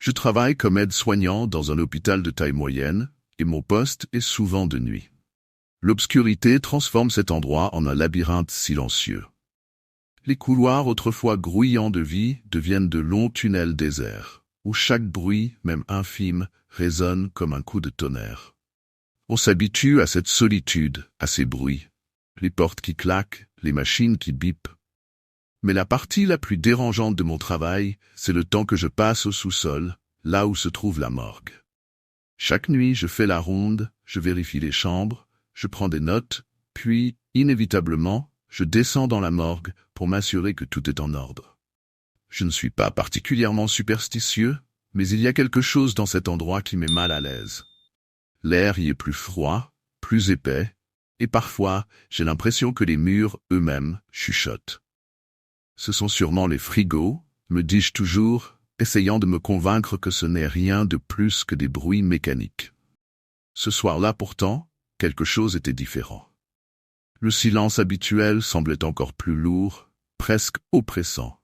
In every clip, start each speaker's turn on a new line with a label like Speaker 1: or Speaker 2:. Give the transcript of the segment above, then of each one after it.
Speaker 1: Je travaille comme aide-soignant dans un hôpital de taille moyenne, et mon poste est souvent de nuit. L'obscurité transforme cet endroit en un labyrinthe silencieux. Les couloirs autrefois grouillants de vie deviennent de longs tunnels déserts, où chaque bruit, même infime, résonne comme un coup de tonnerre. On s'habitue à cette solitude, à ces bruits, les portes qui claquent, les machines qui bipent. Mais la partie la plus dérangeante de mon travail, c'est le temps que je passe au sous-sol, là où se trouve la morgue. Chaque nuit, je fais la ronde, je vérifie les chambres, je prends des notes, puis, inévitablement, je descends dans la morgue pour m'assurer que tout est en ordre. Je ne suis pas particulièrement superstitieux, mais il y a quelque chose dans cet endroit qui met mal à l'aise. L'air y est plus froid, plus épais, et parfois, j'ai l'impression que les murs eux-mêmes chuchotent. Ce sont sûrement les frigos, me dis-je toujours, essayant de me convaincre que ce n'est rien de plus que des bruits mécaniques. Ce soir-là pourtant, quelque chose était différent. Le silence habituel semblait encore plus lourd, presque oppressant.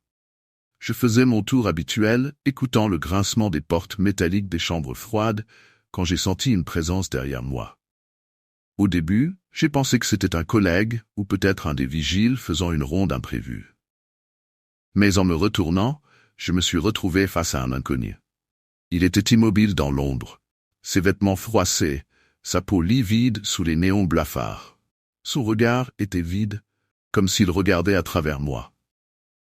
Speaker 1: Je faisais mon tour habituel, écoutant le grincement des portes métalliques des chambres froides, quand j'ai senti une présence derrière moi. Au début, j'ai pensé que c'était un collègue, ou peut-être un des vigiles faisant une ronde imprévue. Mais en me retournant, je me suis retrouvé face à un inconnu. Il était immobile dans l'ombre, ses vêtements froissés, sa peau livide sous les néons blafards. Son regard était vide, comme s'il regardait à travers moi.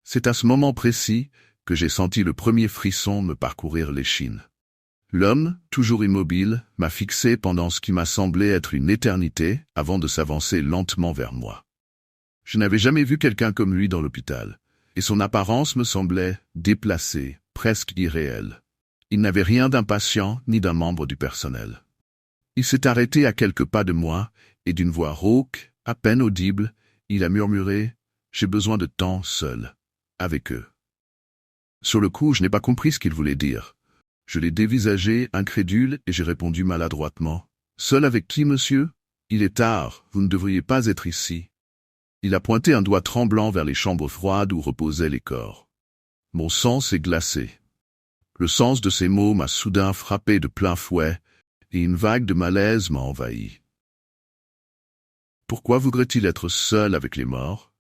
Speaker 1: C'est à ce moment précis que j'ai senti le premier frisson me parcourir l'échine. L'homme, toujours immobile, m'a fixé pendant ce qui m'a semblé être une éternité avant de s'avancer lentement vers moi. Je n'avais jamais vu quelqu'un comme lui dans l'hôpital, et son apparence me semblait déplacée, presque irréelle. Il n'avait rien d'impatient ni d'un membre du personnel. Il s'est arrêté à quelques pas de moi, et d'une voix rauque, à peine audible, il a murmuré « J'ai besoin de temps seul, avec eux ». Sur le coup, je n'ai pas compris ce qu'il voulait dire. Je l'ai dévisagé, incrédule, et j'ai répondu maladroitement « Seul avec qui, monsieur? Il est tard, vous ne devriez pas être ici. » Il a pointé un doigt tremblant vers les chambres froides où reposaient les corps. Mon sang s'est glacé. Le sens de ces mots m'a soudain frappé de plein fouet, et une vague de malaise m'a envahi. Pourquoi voudrait-il être seul avec les morts?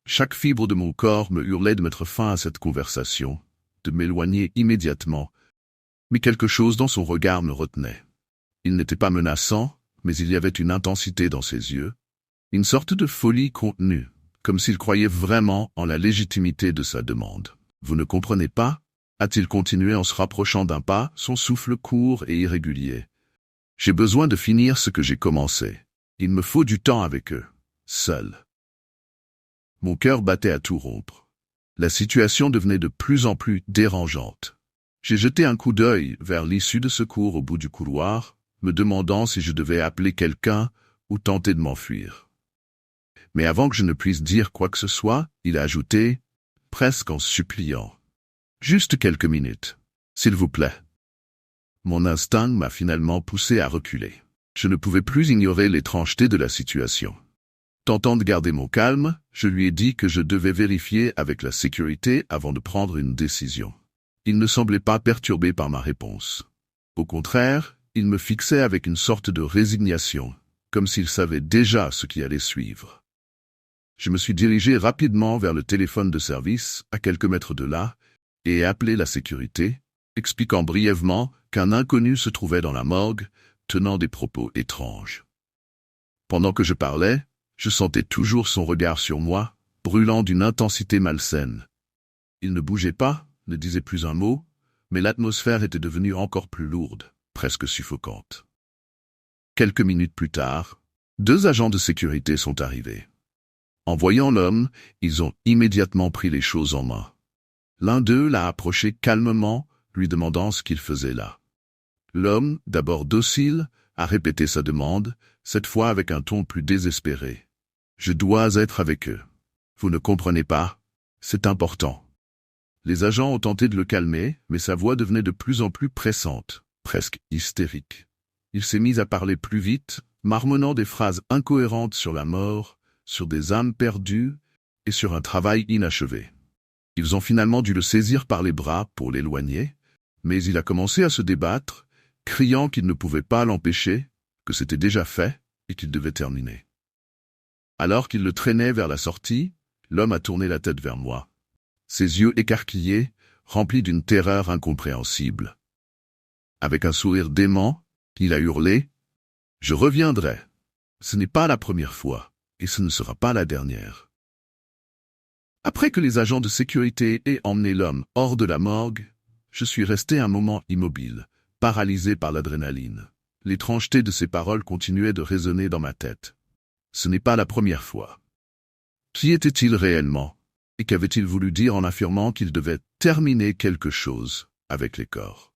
Speaker 1: Chaque fibre de mon corps me hurlait de mettre fin à cette conversation, de m'éloigner immédiatement, mais quelque chose dans son regard me retenait. Il n'était pas menaçant, mais il y avait une intensité dans ses yeux, une sorte de folie contenue, comme s'il croyait vraiment en la légitimité de sa demande. « Vous ne comprenez pas ?» a-t-il continué en se rapprochant d'un pas, son souffle court et irrégulier. « J'ai besoin de finir ce que j'ai commencé. Il me faut du temps avec eux, seul. » Mon cœur battait à tout rompre. La situation devenait de plus en plus dérangeante. J'ai jeté un coup d'œil vers l'issue de secours au bout du couloir, me demandant si je devais appeler quelqu'un ou tenter de m'enfuir. Mais avant que je ne puisse dire quoi que ce soit, il a ajouté, presque en suppliant. « Juste quelques minutes, s'il vous plaît. » Mon instinct m'a finalement poussé à reculer. Je ne pouvais plus ignorer l'étrangeté de la situation. Tentant de garder mon calme, je lui ai dit que je devais vérifier avec la sécurité avant de prendre une décision. Il ne semblait pas perturbé par ma réponse. Au contraire, il me fixait avec une sorte de résignation, comme s'il savait déjà ce qui allait suivre. Je me suis dirigé rapidement vers le téléphone de service, à quelques mètres de là, et ai appelé la sécurité, expliquant brièvement qu'un inconnu se trouvait dans la morgue, tenant des propos étranges. Pendant que je parlais, je sentais toujours son regard sur moi, brûlant d'une intensité malsaine. Il ne bougeait pas, ne disait plus un mot, mais l'atmosphère était devenue encore plus lourde, presque suffocante. Quelques minutes plus tard, 2 agents de sécurité sont arrivés. En voyant l'homme, ils ont immédiatement pris les choses en main. L'un d'eux l'a approché calmement, lui demandant ce qu'il faisait là. L'homme, d'abord docile, a répété sa demande, cette fois avec un ton plus désespéré. « Je dois être avec eux. Vous ne comprenez pas? C'est important. » Les agents ont tenté de le calmer, mais sa voix devenait de plus en plus pressante, presque hystérique. Il s'est mis à parler plus vite, marmonnant des phrases incohérentes sur la mort, sur des âmes perdues et sur un travail inachevé. Ils ont finalement dû le saisir par les bras pour l'éloigner, Mais il a commencé à se débattre, criant qu'il ne pouvait pas l'empêcher, que c'était déjà fait et qu'il devait terminer. Alors qu'il le traînait vers la sortie, l'homme a tourné la tête vers moi. Ses yeux écarquillés, remplis d'une terreur incompréhensible. Avec un sourire dément, il a hurlé « Je reviendrai. Ce n'est pas la première fois, et ce ne sera pas la dernière. » Après que les agents de sécurité aient emmené l'homme hors de la morgue, je suis resté un moment immobile, paralysé par l'adrénaline. L'étrangeté de ses paroles continuait de résonner dans ma tête. Ce n'est pas la première fois. Qui était-il réellement? Et qu'avait-il voulu dire en affirmant qu'il devait terminer quelque chose avec les corps?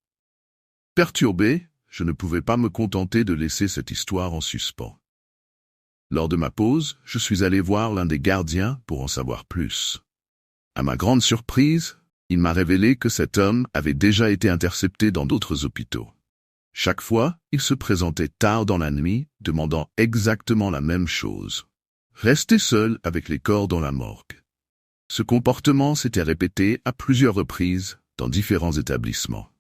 Speaker 1: Perturbé, je ne pouvais pas me contenter de laisser cette histoire en suspens. Lors de ma pause, je suis allé voir l'un des gardiens pour en savoir plus. À ma grande surprise, il m'a révélé que cet homme avait déjà été intercepté dans d'autres hôpitaux. Chaque fois, il se présentait tard dans la nuit, demandant exactement la même chose. Rester seul avec les corps dans la morgue. Ce comportement s'était répété à plusieurs reprises dans différents établissements.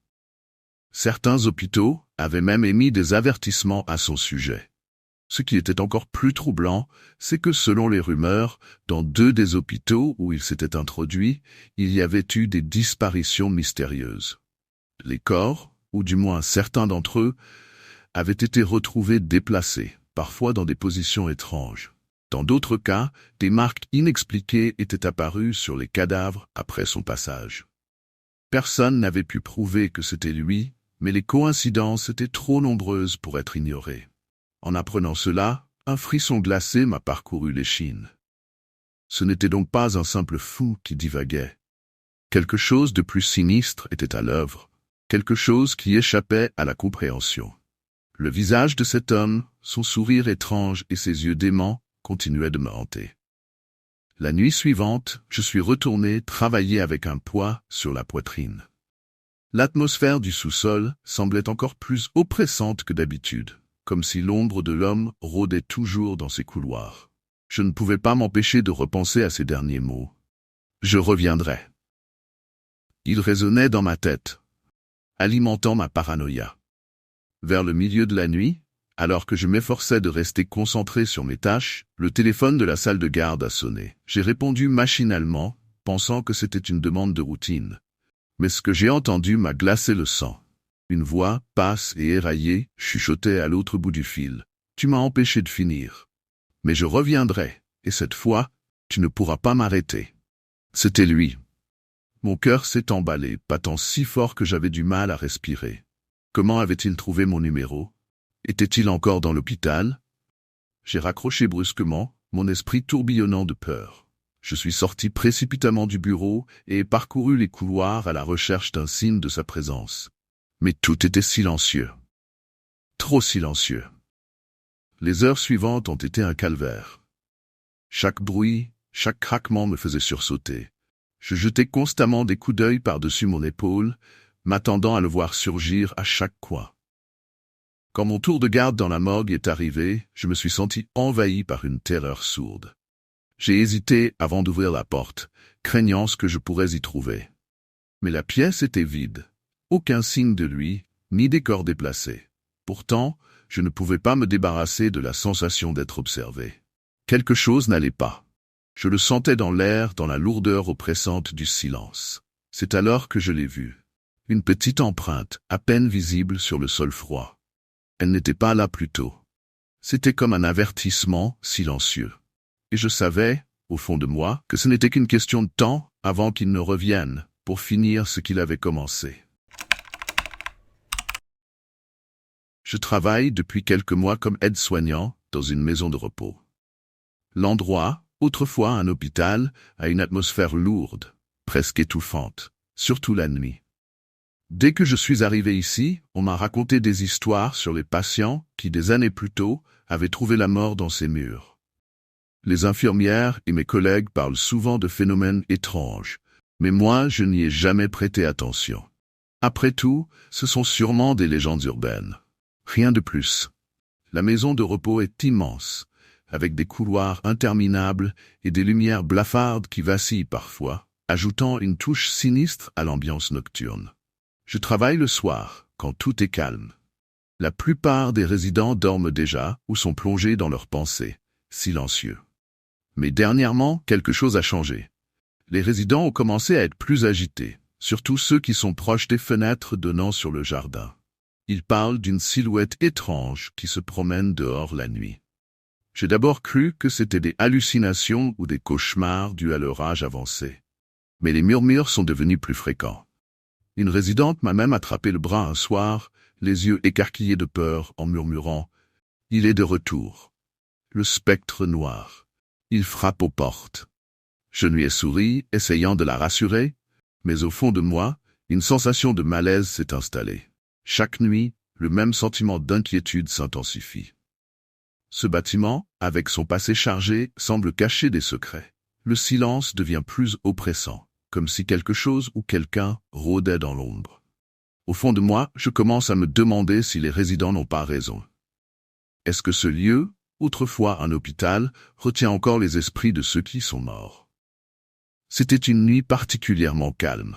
Speaker 1: Certains hôpitaux avaient même émis des avertissements à son sujet. Ce qui était encore plus troublant, c'est que selon les rumeurs, dans 2 des hôpitaux où il s'était introduit, il y avait eu des disparitions mystérieuses. Les corps, ou du moins certains d'entre eux, avaient été retrouvés déplacés, parfois dans des positions étranges. Dans d'autres cas, des marques inexpliquées étaient apparues sur les cadavres après son passage. Personne n'avait pu prouver que c'était lui, mais les coïncidences étaient trop nombreuses pour être ignorées. En apprenant cela, un frisson glacé m'a parcouru l'échine. Ce n'était donc pas un simple fou qui divaguait. Quelque chose de plus sinistre était à l'œuvre, quelque chose qui échappait à la compréhension. Le visage de cet homme, son sourire étrange et ses yeux déments continuaient de me hanter. La nuit suivante, je suis retourné travailler avec un poids sur la poitrine. L'atmosphère du sous-sol semblait encore plus oppressante que d'habitude, comme si l'ombre de l'homme rôdait toujours dans ses couloirs. Je ne pouvais pas m'empêcher de repenser à ces derniers mots. Je reviendrai. Ils résonnaient dans ma tête, alimentant ma paranoïa. Vers le milieu de la nuit, alors que je m'efforçais de rester concentré sur mes tâches, le téléphone de la salle de garde a sonné. J'ai répondu machinalement, pensant que c'était une demande de routine. Mais ce que j'ai entendu m'a glacé le sang. Une voix, basse et éraillée, chuchotait à l'autre bout du fil. « Tu m'as empêché de finir. Mais je reviendrai, et cette fois, tu ne pourras pas m'arrêter. » C'était lui. Mon cœur s'est emballé, battant si fort que j'avais du mal à respirer. Comment avait-il trouvé mon numéro? Était-il encore dans l'hôpital? J'ai raccroché brusquement, mon esprit tourbillonnant de peur. Je suis sorti précipitamment du bureau et ai parcouru les couloirs à la recherche d'un signe de sa présence. Mais tout était silencieux. Trop silencieux. Les heures suivantes ont été un calvaire. Chaque bruit, chaque craquement me faisait sursauter. Je jetais constamment des coups d'œil par-dessus mon épaule, m'attendant à le voir surgir à chaque coin. Quand mon tour de garde dans la morgue est arrivé, je me suis senti envahi par une terreur sourde. J'ai hésité avant d'ouvrir la porte, craignant ce que je pourrais y trouver. Mais la pièce était vide. Aucun signe de lui, ni des corps déplacés. Pourtant, je ne pouvais pas me débarrasser de la sensation d'être observé. Quelque chose n'allait pas. Je le sentais dans l'air, dans la lourdeur oppressante du silence. C'est alors que je l'ai vu. Une petite empreinte, à peine visible sur le sol froid. Elle n'était pas là plus tôt. C'était comme un avertissement silencieux. Et je savais, au fond de moi, que ce n'était qu'une question de temps avant qu'il ne revienne pour finir ce qu'il avait commencé. Je travaille depuis quelques mois comme aide-soignant dans une maison de repos. L'endroit, autrefois un hôpital, a une atmosphère lourde, presque étouffante, surtout la nuit. Dès que je suis arrivé ici, on m'a raconté des histoires sur les patients qui, des années plus tôt, avaient trouvé la mort dans ces murs. Les infirmières et mes collègues parlent souvent de phénomènes étranges, mais moi, je n'y ai jamais prêté attention. Après tout, ce sont sûrement des légendes urbaines. Rien de plus. La maison de repos est immense, avec des couloirs interminables et des lumières blafardes qui vacillent parfois, ajoutant une touche sinistre à l'ambiance nocturne. Je travaille le soir, quand tout est calme. La plupart des résidents dorment déjà ou sont plongés dans leurs pensées, silencieux. Mais dernièrement, quelque chose a changé. Les résidents ont commencé à être plus agités, surtout ceux qui sont proches des fenêtres donnant sur le jardin. Ils parlent d'une silhouette étrange qui se promène dehors la nuit. J'ai d'abord cru que c'était des hallucinations ou des cauchemars dus à leur âge avancé. Mais les murmures sont devenus plus fréquents. Une résidente m'a même attrapé le bras un soir, les yeux écarquillés de peur, en murmurant « Il est de retour. Le spectre noir. Il frappe aux portes. » Je lui ai souri, essayant de la rassurer, mais au fond de moi, une sensation de malaise s'est installée. Chaque nuit, le même sentiment d'inquiétude s'intensifie. Ce bâtiment, avec son passé chargé, semble cacher des secrets. Le silence devient plus oppressant, comme si quelque chose ou quelqu'un rôdait dans l'ombre. Au fond de moi, je commence à me demander si les résidents n'ont pas raison. Est-ce que ce lieu, autrefois un hôpital, retient encore les esprits de ceux qui sont morts? C'était une nuit particulièrement calme.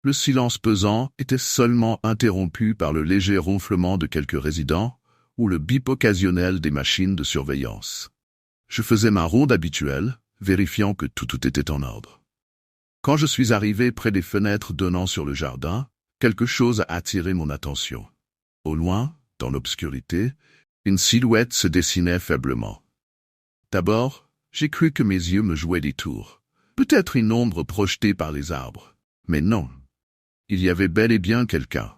Speaker 1: Le silence pesant était seulement interrompu par le léger ronflement de quelques résidents ou le bip occasionnel des machines de surveillance. Je faisais ma ronde habituelle, vérifiant que tout était en ordre. Quand je suis arrivé près des fenêtres donnant sur le jardin, quelque chose a attiré mon attention. Au loin, dans l'obscurité, une silhouette se dessinait faiblement. D'abord, j'ai cru que mes yeux me jouaient des tours. Peut-être une ombre projetée par les arbres. Mais non. Il y avait bel et bien quelqu'un.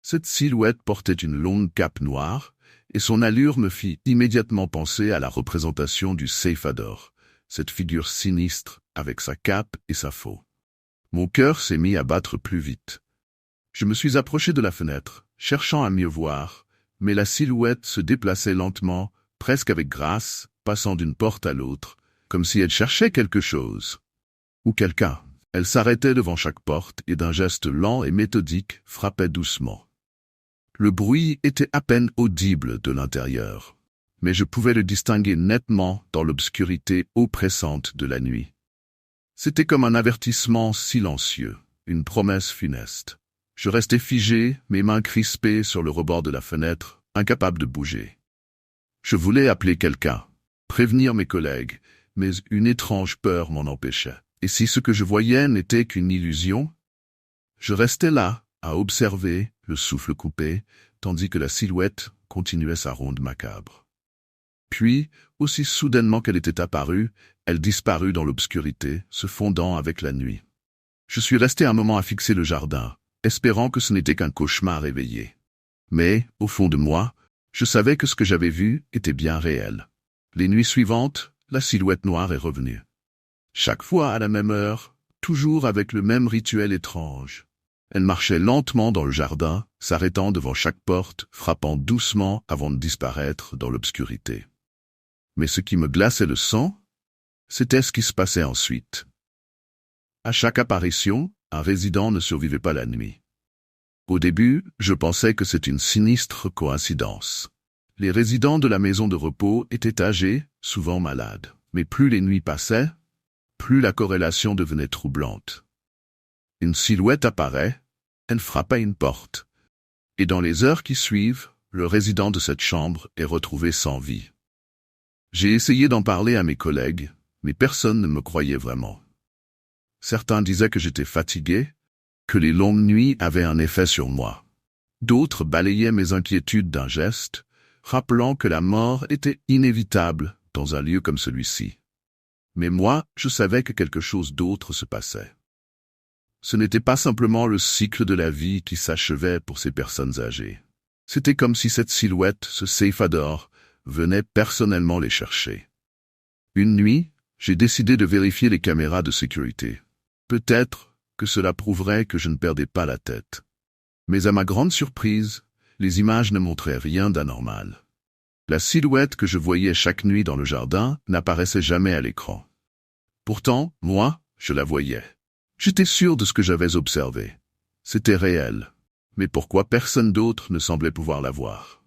Speaker 1: Cette silhouette portait une longue cape noire, et son allure me fit immédiatement penser à la représentation du Ceifador, cette figure sinistre avec sa cape et sa faux. Mon cœur s'est mis à battre plus vite. Je me suis approché de la fenêtre, cherchant à mieux voir, mais la silhouette se déplaçait lentement, presque avec grâce, passant d'une porte à l'autre, comme si elle cherchait quelque chose. Ou quelqu'un. Elle s'arrêtait devant chaque porte et d'un geste lent et méthodique frappait doucement. Le bruit était à peine audible de l'intérieur, mais je pouvais le distinguer nettement dans l'obscurité oppressante de la nuit. C'était comme un avertissement silencieux, une promesse funeste. Je restais figé, mes mains crispées sur le rebord de la fenêtre, incapable de bouger. Je voulais appeler quelqu'un, prévenir mes collègues, mais une étrange peur m'en empêchait. Et si ce que je voyais n'était qu'une illusion? Je restais là, à observer, le souffle coupé, tandis que la silhouette continuait sa ronde macabre. Puis, aussi soudainement qu'elle était apparue, elle disparut dans l'obscurité, se fondant avec la nuit. Je suis resté un moment à fixer le jardin, espérant que ce n'était qu'un cauchemar éveillé. Mais, au fond de moi, je savais que ce que j'avais vu était bien réel. Les nuits suivantes, la silhouette noire est revenue. Chaque fois à la même heure, toujours avec le même rituel étrange. Elle marchait lentement dans le jardin, s'arrêtant devant chaque porte, frappant doucement avant de disparaître dans l'obscurité. Mais ce qui me glaçait le sang, c'était ce qui se passait ensuite. À chaque apparition, un résident ne survivait pas la nuit. Au début, je pensais que c'est une sinistre coïncidence. Les résidents de la maison de repos étaient âgés, souvent malades. Mais plus les nuits passaient, plus la corrélation devenait troublante. Une silhouette apparaît, elle frappe à une porte. Et dans les heures qui suivent, le résident de cette chambre est retrouvé sans vie. J'ai essayé d'en parler à mes collègues, mais personne ne me croyait vraiment. Certains disaient que j'étais fatigué, que les longues nuits avaient un effet sur moi. D'autres balayaient mes inquiétudes d'un geste, rappelant que la mort était inévitable dans un lieu comme celui-ci. Mais moi, je savais que quelque chose d'autre se passait. Ce n'était pas simplement le cycle de la vie qui s'achevait pour ces personnes âgées. C'était comme si cette silhouette, ce Ceifador, venait personnellement les chercher. Une nuit, j'ai décidé de vérifier les caméras de sécurité. Peut-être que cela prouverait que je ne perdais pas la tête. Mais à ma grande surprise, les images ne montraient rien d'anormal. La silhouette que je voyais chaque nuit dans le jardin n'apparaissait jamais à l'écran. Pourtant, moi, je la voyais. J'étais sûr de ce que j'avais observé. C'était réel. Mais pourquoi personne d'autre ne semblait pouvoir la voir?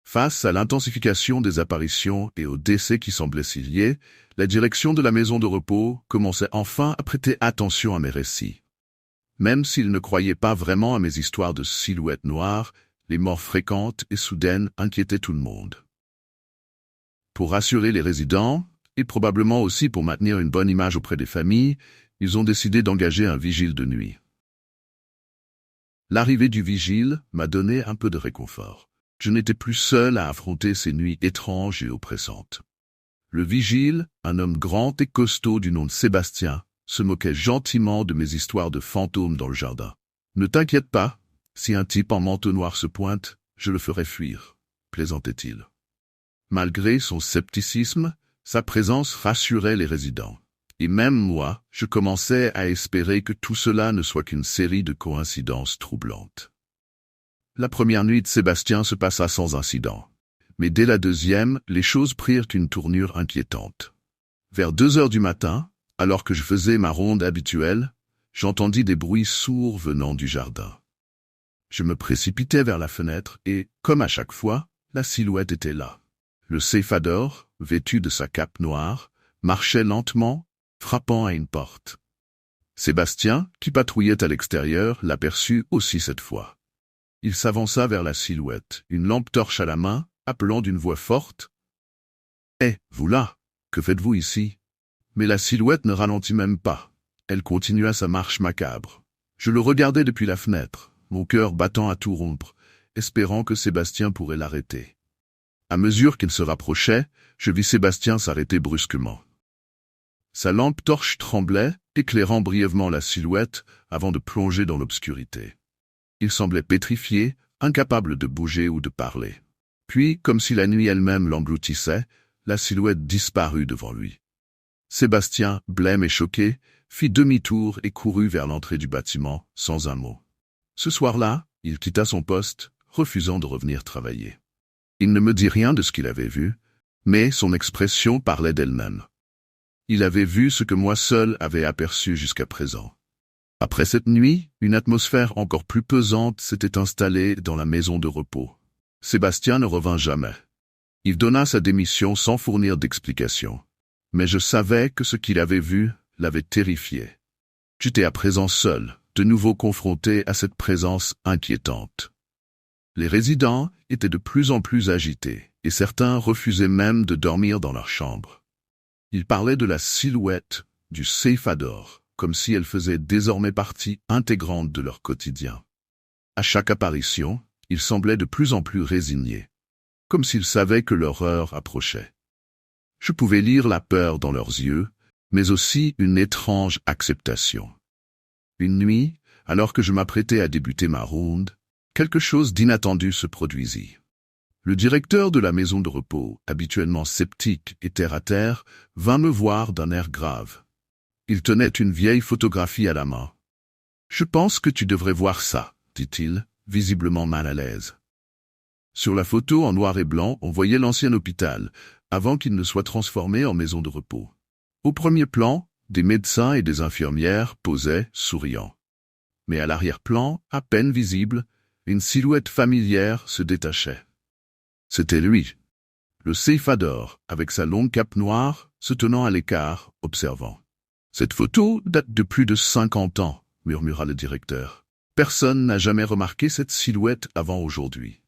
Speaker 1: Face à l'intensification des apparitions et aux décès qui semblaient s'y lier, la direction de la maison de repos commençait enfin à prêter attention à mes récits. Même s'il ne croyait pas vraiment à mes histoires de silhouettes noires, les morts fréquentes et soudaines inquiétaient tout le monde. Pour rassurer les résidents, et probablement aussi pour maintenir une bonne image auprès des familles, ils ont décidé d'engager un vigile de nuit. L'arrivée du vigile m'a donné un peu de réconfort. Je n'étais plus seul à affronter ces nuits étranges et oppressantes. Le vigile, un homme grand et costaud du nom de Sébastien, se moquait gentiment de mes histoires de fantômes dans le jardin. « Ne t'inquiète pas, si un type en manteau noir se pointe, je le ferai fuir, » plaisantait-il. Malgré son scepticisme, sa présence rassurait les résidents. Et même moi, je commençais à espérer que tout cela ne soit qu'une série de coïncidences troublantes. La première nuit de Sébastien se passa sans incident. Mais dès la deuxième, les choses prirent une tournure inquiétante. Vers 2 heures du matin, alors que je faisais ma ronde habituelle, j'entendis des bruits sourds venant du jardin. Je me précipitai vers la fenêtre et, comme à chaque fois, la silhouette était là. Le céphador, vêtu de sa cape noire, marchait lentement, frappant à une porte. Sébastien, qui patrouillait à l'extérieur, l'aperçut aussi cette fois. Il s'avança vers la silhouette, une lampe torche à la main, appelant d'une voix forte. « Eh, vous là, que faites-vous ici ?» Mais la silhouette ne ralentit même pas. Elle continua sa marche macabre. Je le regardais depuis la fenêtre, mon cœur battant à tout rompre, espérant que Sébastien pourrait l'arrêter. À mesure qu'il se rapprochait, je vis Sébastien s'arrêter brusquement. Sa lampe torche tremblait, éclairant brièvement la silhouette avant de plonger dans l'obscurité. Il semblait pétrifié, incapable de bouger ou de parler. Puis, comme si la nuit elle-même l'engloutissait, la silhouette disparut devant lui. Sébastien, blême et choqué, fit demi-tour et courut vers l'entrée du bâtiment, sans un mot. Ce soir-là, il quitta son poste, refusant de revenir travailler. Il ne me dit rien de ce qu'il avait vu, mais son expression parlait d'elle-même. Il avait vu ce que moi seul avais aperçu jusqu'à présent. Après cette nuit, une atmosphère encore plus pesante s'était installée dans la maison de repos. Sébastien ne revint jamais. Il donna sa démission sans fournir d'explication. Mais je savais que ce qu'il avait vu l'avait terrifié. J'étais à présent seul, de nouveau confronté à cette présence inquiétante. Les résidents étaient de plus en plus agités, et certains refusaient même de dormir dans leur chambre. Ils parlaient de la silhouette du céphador, comme si elle faisait désormais partie intégrante de leur quotidien. À chaque apparition, ils semblaient de plus en plus résignés, comme s'ils savaient que leur heure approchait. Je pouvais lire la peur dans leurs yeux, mais aussi une étrange acceptation. Une nuit, alors que je m'apprêtais à débuter ma ronde, quelque chose d'inattendu se produisit. Le directeur de la maison de repos, habituellement sceptique et terre-à-terre, vint me voir d'un air grave. Il tenait une vieille photographie à la main. « Je pense que tu devrais voir ça, » dit-il, visiblement mal à l'aise. Sur la photo en noir et blanc, on voyait l'ancien hôpital, avant qu'il ne soit transformé en maison de repos. Au premier plan, des médecins et des infirmières posaient, souriants. Mais à l'arrière-plan, à peine visible, une silhouette familière se détachait. C'était lui, le céphador, avec sa longue cape noire, se tenant à l'écart, observant. « Cette photo date de plus de 50 ans, » murmura le directeur. « Personne n'a jamais remarqué cette silhouette avant aujourd'hui. »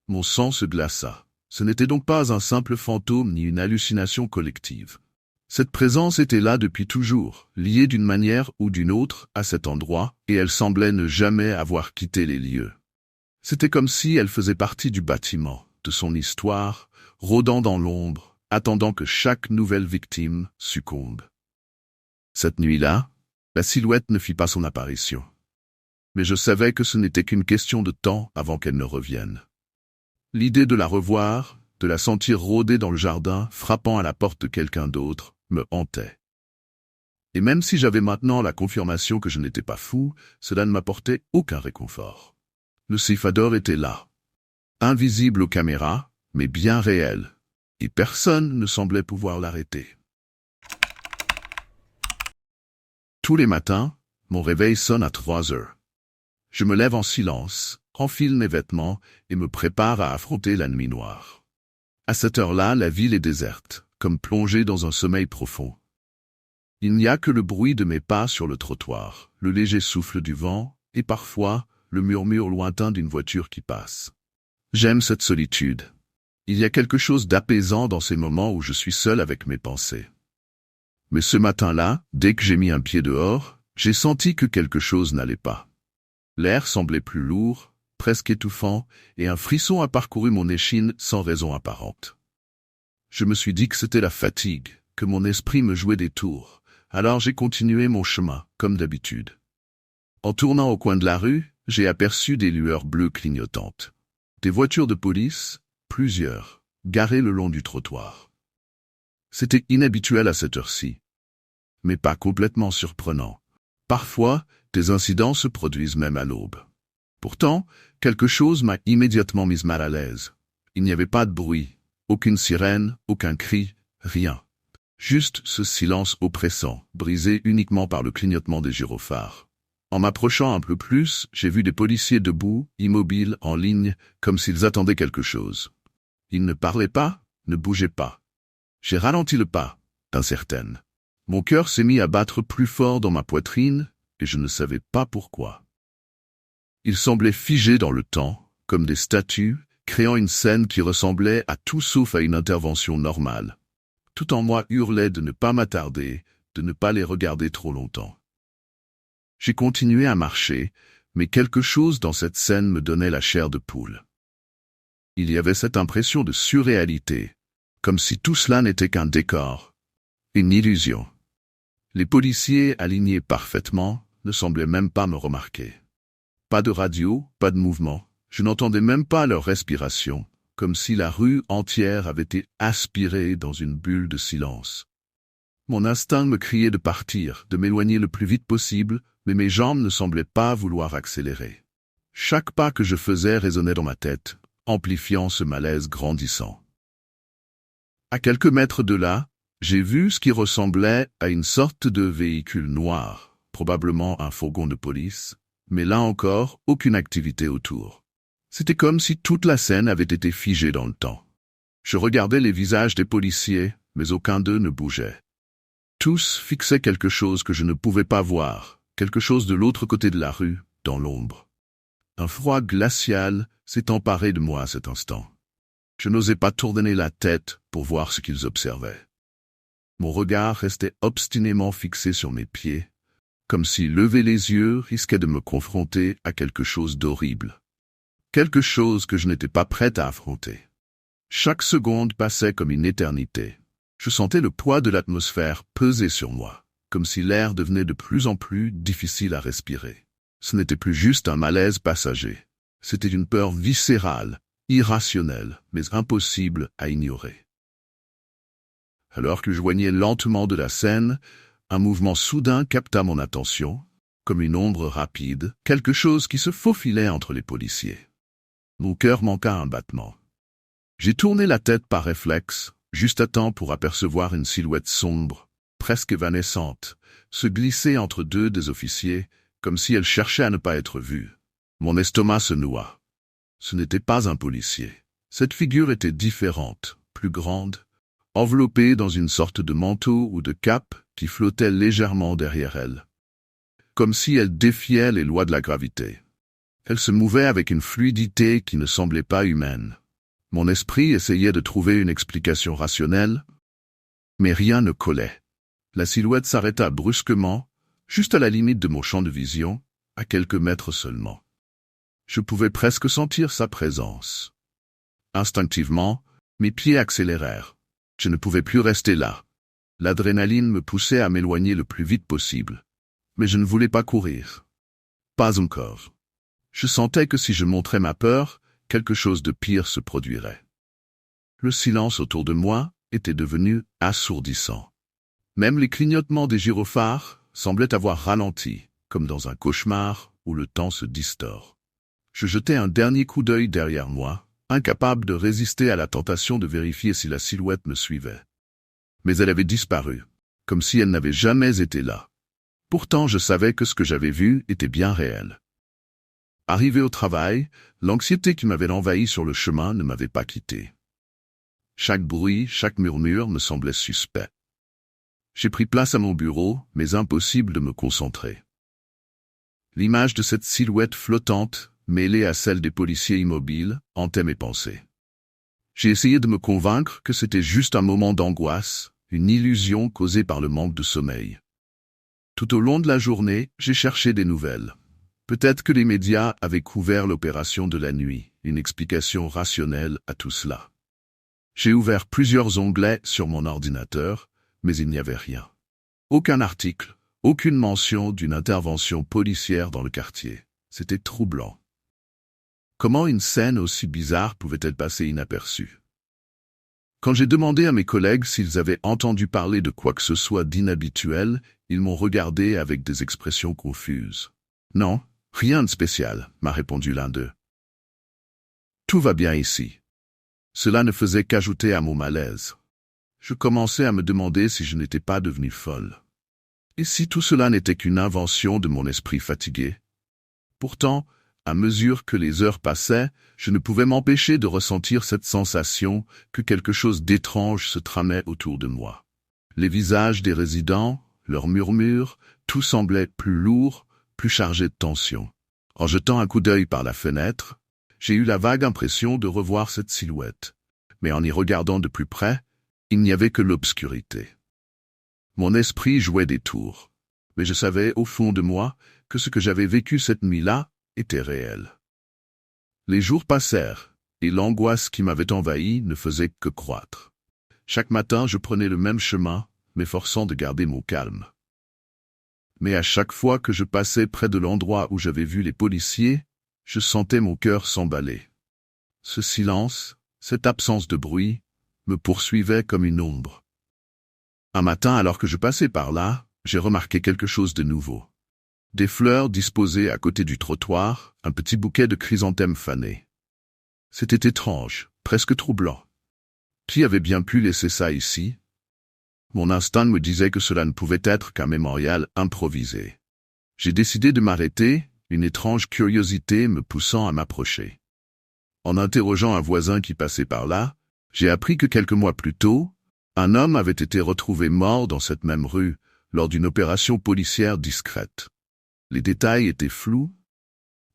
Speaker 1: Mon sang se glaça. Ce n'était donc pas un simple fantôme ni une hallucination collective. Cette présence était là depuis toujours, liée d'une manière ou d'une autre à cet endroit, et elle semblait ne jamais avoir quitté les lieux. C'était comme si elle faisait partie du bâtiment, de son histoire, rôdant dans l'ombre, attendant que chaque nouvelle victime succombe. Cette nuit-là, la silhouette ne fit pas son apparition. Mais je savais que ce n'était qu'une question de temps avant qu'elle ne revienne. L'idée de la revoir, de la sentir rôder dans le jardin, frappant à la porte de quelqu'un d'autre, me hantait. Et même si j'avais maintenant la confirmation que je n'étais pas fou, cela ne m'apportait aucun réconfort. Le céphador était là, invisible aux caméras, mais bien réel, et personne ne semblait pouvoir l'arrêter. Tous les matins, mon réveil sonne à 3 heures. Je me lève en silence, enfile mes vêtements et me prépare à affronter la nuit noire. À cette heure-là, la ville est déserte, comme plongée dans un sommeil profond. Il n'y a que le bruit de mes pas sur le trottoir, le léger souffle du vent, et parfois, le murmure lointain d'une voiture qui passe. J'aime cette solitude. Il y a quelque chose d'apaisant dans ces moments où je suis seul avec mes pensées. Mais ce matin-là, dès que j'ai mis un pied dehors, j'ai senti que quelque chose n'allait pas. L'air semblait plus lourd, presque étouffant, et un frisson a parcouru mon échine sans raison apparente. Je me suis dit que c'était la fatigue, que mon esprit me jouait des tours, alors j'ai continué mon chemin, comme d'habitude. En tournant au coin de la rue, j'ai aperçu des lueurs bleues clignotantes. Des voitures de police, plusieurs, garées le long du trottoir. C'était inhabituel à cette heure-ci, mais pas complètement surprenant. Parfois, des incidents se produisent même à l'aube. Pourtant, quelque chose m'a immédiatement mise mal à l'aise. Il n'y avait pas de bruit, aucune sirène, aucun cri, rien. Juste ce silence oppressant, brisé uniquement par le clignotement des gyrophares. En m'approchant un peu plus, j'ai vu des policiers debout, immobiles, en ligne, comme s'ils attendaient quelque chose. Ils ne parlaient pas, ne bougeaient pas. J'ai ralenti le pas, incertaine. Mon cœur s'est mis à battre plus fort dans ma poitrine, et je ne savais pas pourquoi. Ils semblaient figés dans le temps, comme des statues, créant une scène qui ressemblait à tout sauf à une intervention normale. Tout en moi hurlait de ne pas m'attarder, de ne pas les regarder trop longtemps. J'ai continué à marcher, mais quelque chose dans cette scène me donnait la chair de poule. Il y avait cette impression de surréalité, comme si tout cela n'était qu'un décor, une illusion. Les policiers, alignés parfaitement, ne semblaient même pas me remarquer. Pas de radio, pas de mouvement, je n'entendais même pas leur respiration, comme si la rue entière avait été aspirée dans une bulle de silence. Mon instinct me criait de partir, de m'éloigner le plus vite possible, mais mes jambes ne semblaient pas vouloir accélérer. Chaque pas que je faisais résonnait dans ma tête, amplifiant ce malaise grandissant. À quelques mètres de là, j'ai vu ce qui ressemblait à une sorte de véhicule noir, probablement un fourgon de police, mais là encore, aucune activité autour. C'était comme si toute la scène avait été figée dans le temps. Je regardais les visages des policiers, mais aucun d'eux ne bougeait. Tous fixaient quelque chose que je ne pouvais pas voir, quelque chose de l'autre côté de la rue, dans l'ombre. Un froid glacial s'est emparé de moi à cet instant. Je n'osais pas tourner la tête pour voir ce qu'ils observaient. Mon regard restait obstinément fixé sur mes pieds, comme si lever les yeux risquait de me confronter à quelque chose d'horrible. Quelque chose que je n'étais pas prête à affronter. Chaque seconde passait comme une éternité. Je sentais le poids de l'atmosphère peser sur moi, comme si l'air devenait de plus en plus difficile à respirer. Ce n'était plus juste un malaise passager. C'était une peur viscérale, irrationnelle, mais impossible à ignorer. Alors que je joignais lentement de la scène, un mouvement soudain capta mon attention, comme une ombre rapide, quelque chose qui se faufilait entre les policiers. Mon cœur manqua un battement. J'ai tourné la tête par réflexe, juste à temps pour apercevoir une silhouette sombre, presque évanescente, se glisser entre deux des officiers, comme si elle cherchait à ne pas être vue. Mon estomac se noua. Ce n'était pas un policier. Cette figure était différente, plus grande, enveloppée dans une sorte de manteau ou de cape qui flottait légèrement derrière elle. Comme si elle défiait les lois de la gravité. Elle se mouvait avec une fluidité qui ne semblait pas humaine. Mon esprit essayait de trouver une explication rationnelle, mais rien ne collait. La silhouette s'arrêta brusquement, juste à la limite de mon champ de vision, à quelques mètres seulement. Je pouvais presque sentir sa présence. Instinctivement, mes pieds accélérèrent. Je ne pouvais plus rester là. L'adrénaline me poussait à m'éloigner le plus vite possible. Mais je ne voulais pas courir. Pas encore. Je sentais que si je montrais ma peur, quelque chose de pire se produirait. Le silence autour de moi était devenu assourdissant. Même les clignotements des gyrophares semblaient avoir ralenti, comme dans un cauchemar où le temps se distord. Je jetai un dernier coup d'œil derrière moi, incapable de résister à la tentation de vérifier si la silhouette me suivait. Mais elle avait disparu, comme si elle n'avait jamais été là. Pourtant, je savais que ce que j'avais vu était bien réel. Arrivé au travail, l'anxiété qui m'avait envahi sur le chemin ne m'avait pas quitté. Chaque bruit, chaque murmure me semblait suspect. J'ai pris place à mon bureau, mais impossible de me concentrer. L'image de cette silhouette flottante, mêlée à celle des policiers immobiles, hantait mes pensées. J'ai essayé de me convaincre que c'était juste un moment d'angoisse, une illusion causée par le manque de sommeil. Tout au long de la journée, j'ai cherché des nouvelles. Peut-être que les médias avaient couvert l'opération de la nuit, une explication rationnelle à tout cela. J'ai ouvert plusieurs onglets sur mon ordinateur, mais il n'y avait rien. Aucun article, aucune mention d'une intervention policière dans le quartier. C'était troublant. Comment une scène aussi bizarre pouvait-elle passer inaperçue? Quand j'ai demandé à mes collègues s'ils avaient entendu parler de quoi que ce soit d'inhabituel, ils m'ont regardé avec des expressions confuses. « Non, rien de spécial », m'a répondu l'un d'eux. « Tout va bien ici. » Cela ne faisait qu'ajouter à mon malaise. Je commençais à me demander si je n'étais pas devenue folle. Et si tout cela n'était qu'une invention de mon esprit fatigué? Pourtant, à mesure que les heures passaient, je ne pouvais m'empêcher de ressentir cette sensation que quelque chose d'étrange se tramait autour de moi. Les visages des résidents, leurs murmures, tout semblait plus lourd, plus chargé de tension. En jetant un coup d'œil par la fenêtre, j'ai eu la vague impression de revoir cette silhouette. Mais en y regardant de plus près, il n'y avait que l'obscurité. Mon esprit jouait des tours, mais je savais au fond de moi que ce que j'avais vécu cette nuit-là était réel. Les jours passèrent, et l'angoisse qui m'avait envahi ne faisait que croître. Chaque matin, je prenais le même chemin, m'efforçant de garder mon calme. Mais à chaque fois que je passais près de l'endroit où j'avais vu les policiers, je sentais mon cœur s'emballer. Ce silence, cette absence de bruit, me poursuivait comme une ombre. Un matin, alors que je passais par là, j'ai remarqué quelque chose de nouveau. Des fleurs disposées à côté du trottoir, un petit bouquet de chrysanthèmes fanés. C'était étrange, presque troublant. Qui avait bien pu laisser ça ici? Mon instinct me disait que cela ne pouvait être qu'un mémorial improvisé. J'ai décidé de m'arrêter, une étrange curiosité me poussant à m'approcher. En interrogeant un voisin qui passait par là, j'ai appris que quelques mois plus tôt, un homme avait été retrouvé mort dans cette même rue, lors d'une opération policière discrète. Les détails étaient flous,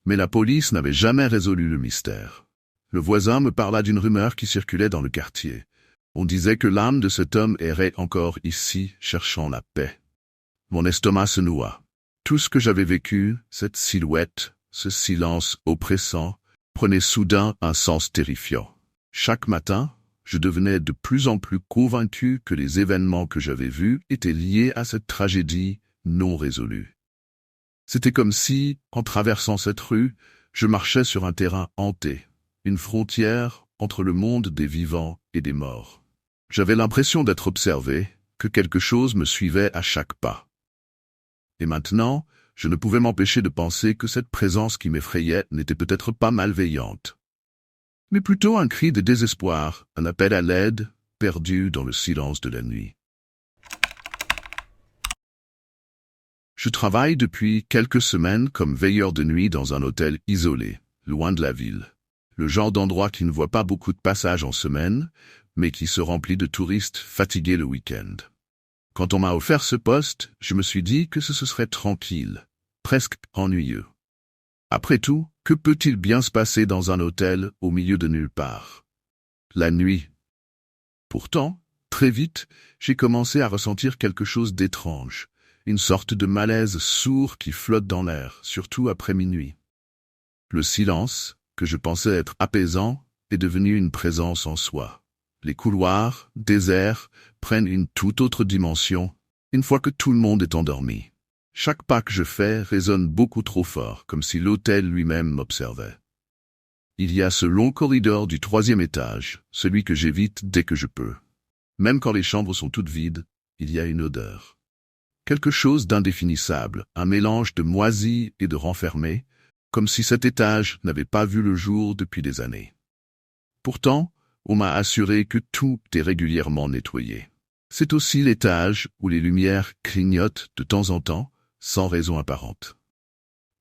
Speaker 1: mais la police n'avait jamais résolu le mystère. Le voisin me parla d'une rumeur qui circulait dans le quartier. On disait que l'âme de cet homme errait encore ici, cherchant la paix. Mon estomac se noua. Tout ce que j'avais vécu, cette silhouette, ce silence oppressant, prenait soudain un sens terrifiant. Chaque matin, je devenais de plus en plus convaincu que les événements que j'avais vus étaient liés à cette tragédie non résolue. C'était comme si, en traversant cette rue, je marchais sur un terrain hanté, une frontière entre le monde des vivants et des morts. J'avais l'impression d'être observé, que quelque chose me suivait à chaque pas. Et maintenant, je ne pouvais m'empêcher de penser que cette présence qui m'effrayait n'était peut-être pas malveillante, mais plutôt un cri de désespoir, un appel à l'aide, perdu dans le silence de la nuit. Je travaille depuis quelques semaines comme veilleur de nuit dans un hôtel isolé, loin de la ville. Le genre d'endroit qui ne voit pas beaucoup de passages en semaine, mais qui se remplit de touristes fatigués le week-end. Quand on m'a offert ce poste, je me suis dit que ce serait tranquille, presque ennuyeux. Après tout, que peut-il bien se passer dans un hôtel au milieu de nulle part? La nuit. Pourtant, très vite, j'ai commencé à ressentir quelque chose d'étrange, une sorte de malaise sourd qui flotte dans l'air, surtout après minuit. Le silence, que je pensais être apaisant, est devenu une présence en soi. Les couloirs, déserts, prennent une toute autre dimension, une fois que tout le monde est endormi. Chaque pas que je fais résonne beaucoup trop fort, comme si l'hôtel lui-même m'observait. Il y a ce long corridor du 3e étage, celui que j'évite dès que je peux. Même quand les chambres sont toutes vides, il y a une odeur. Quelque chose d'indéfinissable, un mélange de moisi et de renfermé, comme si cet étage n'avait pas vu le jour depuis des années. Pourtant, on m'a assuré que tout est régulièrement nettoyé. C'est aussi l'étage où les lumières clignotent de temps en temps, sans raison apparente.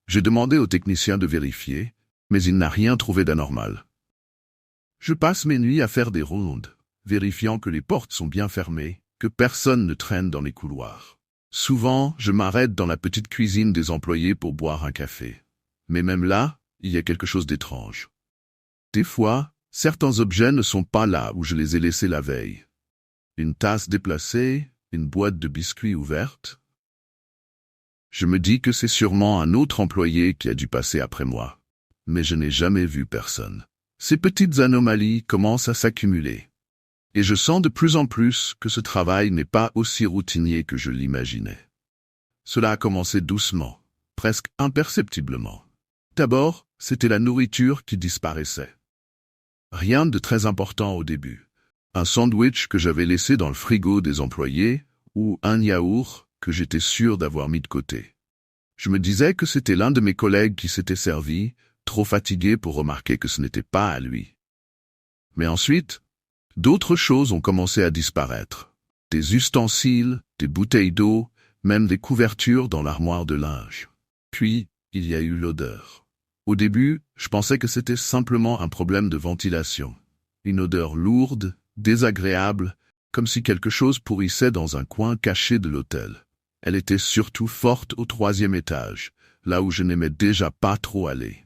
Speaker 1: J'ai demandé au technicien de vérifier, mais il n'a rien trouvé d'anormal. Je passe mes nuits à faire des rondes, vérifiant que les portes sont bien fermées, que personne ne traîne dans les couloirs. Souvent, je m'arrête dans la petite cuisine des employés pour boire un café. Mais même là, il y a quelque chose d'étrange. Des fois, certains objets ne sont pas là où je les ai laissés la veille. Une tasse déplacée, une boîte de biscuits ouverte. Je me dis que c'est sûrement un autre employé qui a dû passer après moi. Mais je n'ai jamais vu personne. Ces petites anomalies commencent à s'accumuler. Et je sens de plus en plus que ce travail n'est pas aussi routinier que je l'imaginais. Cela a commencé doucement, presque imperceptiblement. D'abord, c'était la nourriture qui disparaissait. Rien de très important au début. Un sandwich que j'avais laissé dans le frigo des employés ou un yaourt que j'étais sûr d'avoir mis de côté. Je me disais que c'était l'un de mes collègues qui s'était servi, trop fatigué pour remarquer que ce n'était pas à lui. Mais ensuite, d'autres choses ont commencé à disparaître. Des ustensiles, des bouteilles d'eau, même des couvertures dans l'armoire de linge. Puis, il y a eu l'odeur. Au début, je pensais que c'était simplement un problème de ventilation. Une odeur lourde, désagréable, comme si quelque chose pourrissait dans un coin caché de l'hôtel. Elle était surtout forte au 3e étage, là où je n'aimais déjà pas trop aller.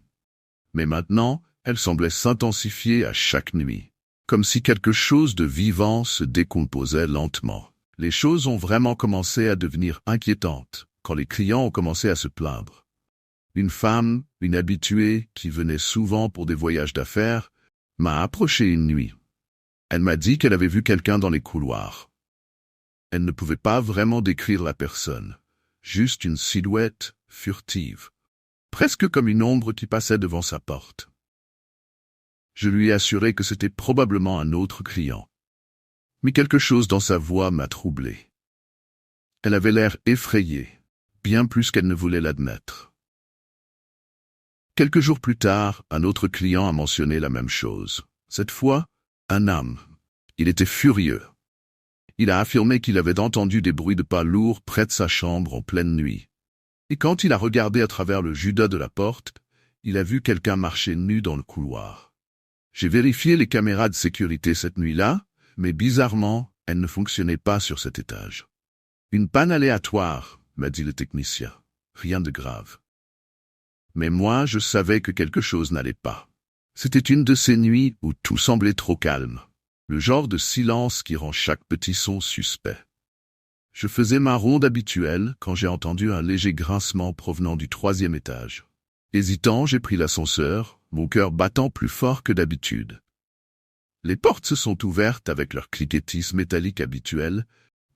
Speaker 1: Mais maintenant, elle semblait s'intensifier à chaque nuit. Comme si quelque chose de vivant se décomposait lentement. Les choses ont vraiment commencé à devenir inquiétantes quand les clients ont commencé à se plaindre. Une femme, une habituée, qui venait souvent pour des voyages d'affaires, m'a approché une nuit. Elle m'a dit qu'elle avait vu quelqu'un dans les couloirs. Elle ne pouvait pas vraiment décrire la personne, juste une silhouette furtive, presque comme une ombre qui passait devant sa porte. Je lui ai assuré que c'était probablement un autre client. Mais quelque chose dans sa voix m'a troublé. Elle avait l'air effrayée, bien plus qu'elle ne voulait l'admettre. Quelques jours plus tard, un autre client a mentionné la même chose. Cette fois, un homme. Il était furieux. Il a affirmé qu'il avait entendu des bruits de pas lourds près de sa chambre en pleine nuit. Et quand il a regardé à travers le judas de la porte, il a vu quelqu'un marcher nu dans le couloir. J'ai vérifié les caméras de sécurité cette nuit-là, mais bizarrement, elles ne fonctionnaient pas sur cet étage. Une panne aléatoire, m'a dit le technicien. Rien de grave. Mais moi, je savais que quelque chose n'allait pas. C'était une de ces nuits où tout semblait trop calme. Le genre de silence qui rend chaque petit son suspect. Je faisais ma ronde habituelle quand j'ai entendu un léger grincement provenant du 3e étage. Hésitant, j'ai pris l'ascenseur, mon cœur battant plus fort que d'habitude. Les portes se sont ouvertes avec leur cliquetis métallique habituel,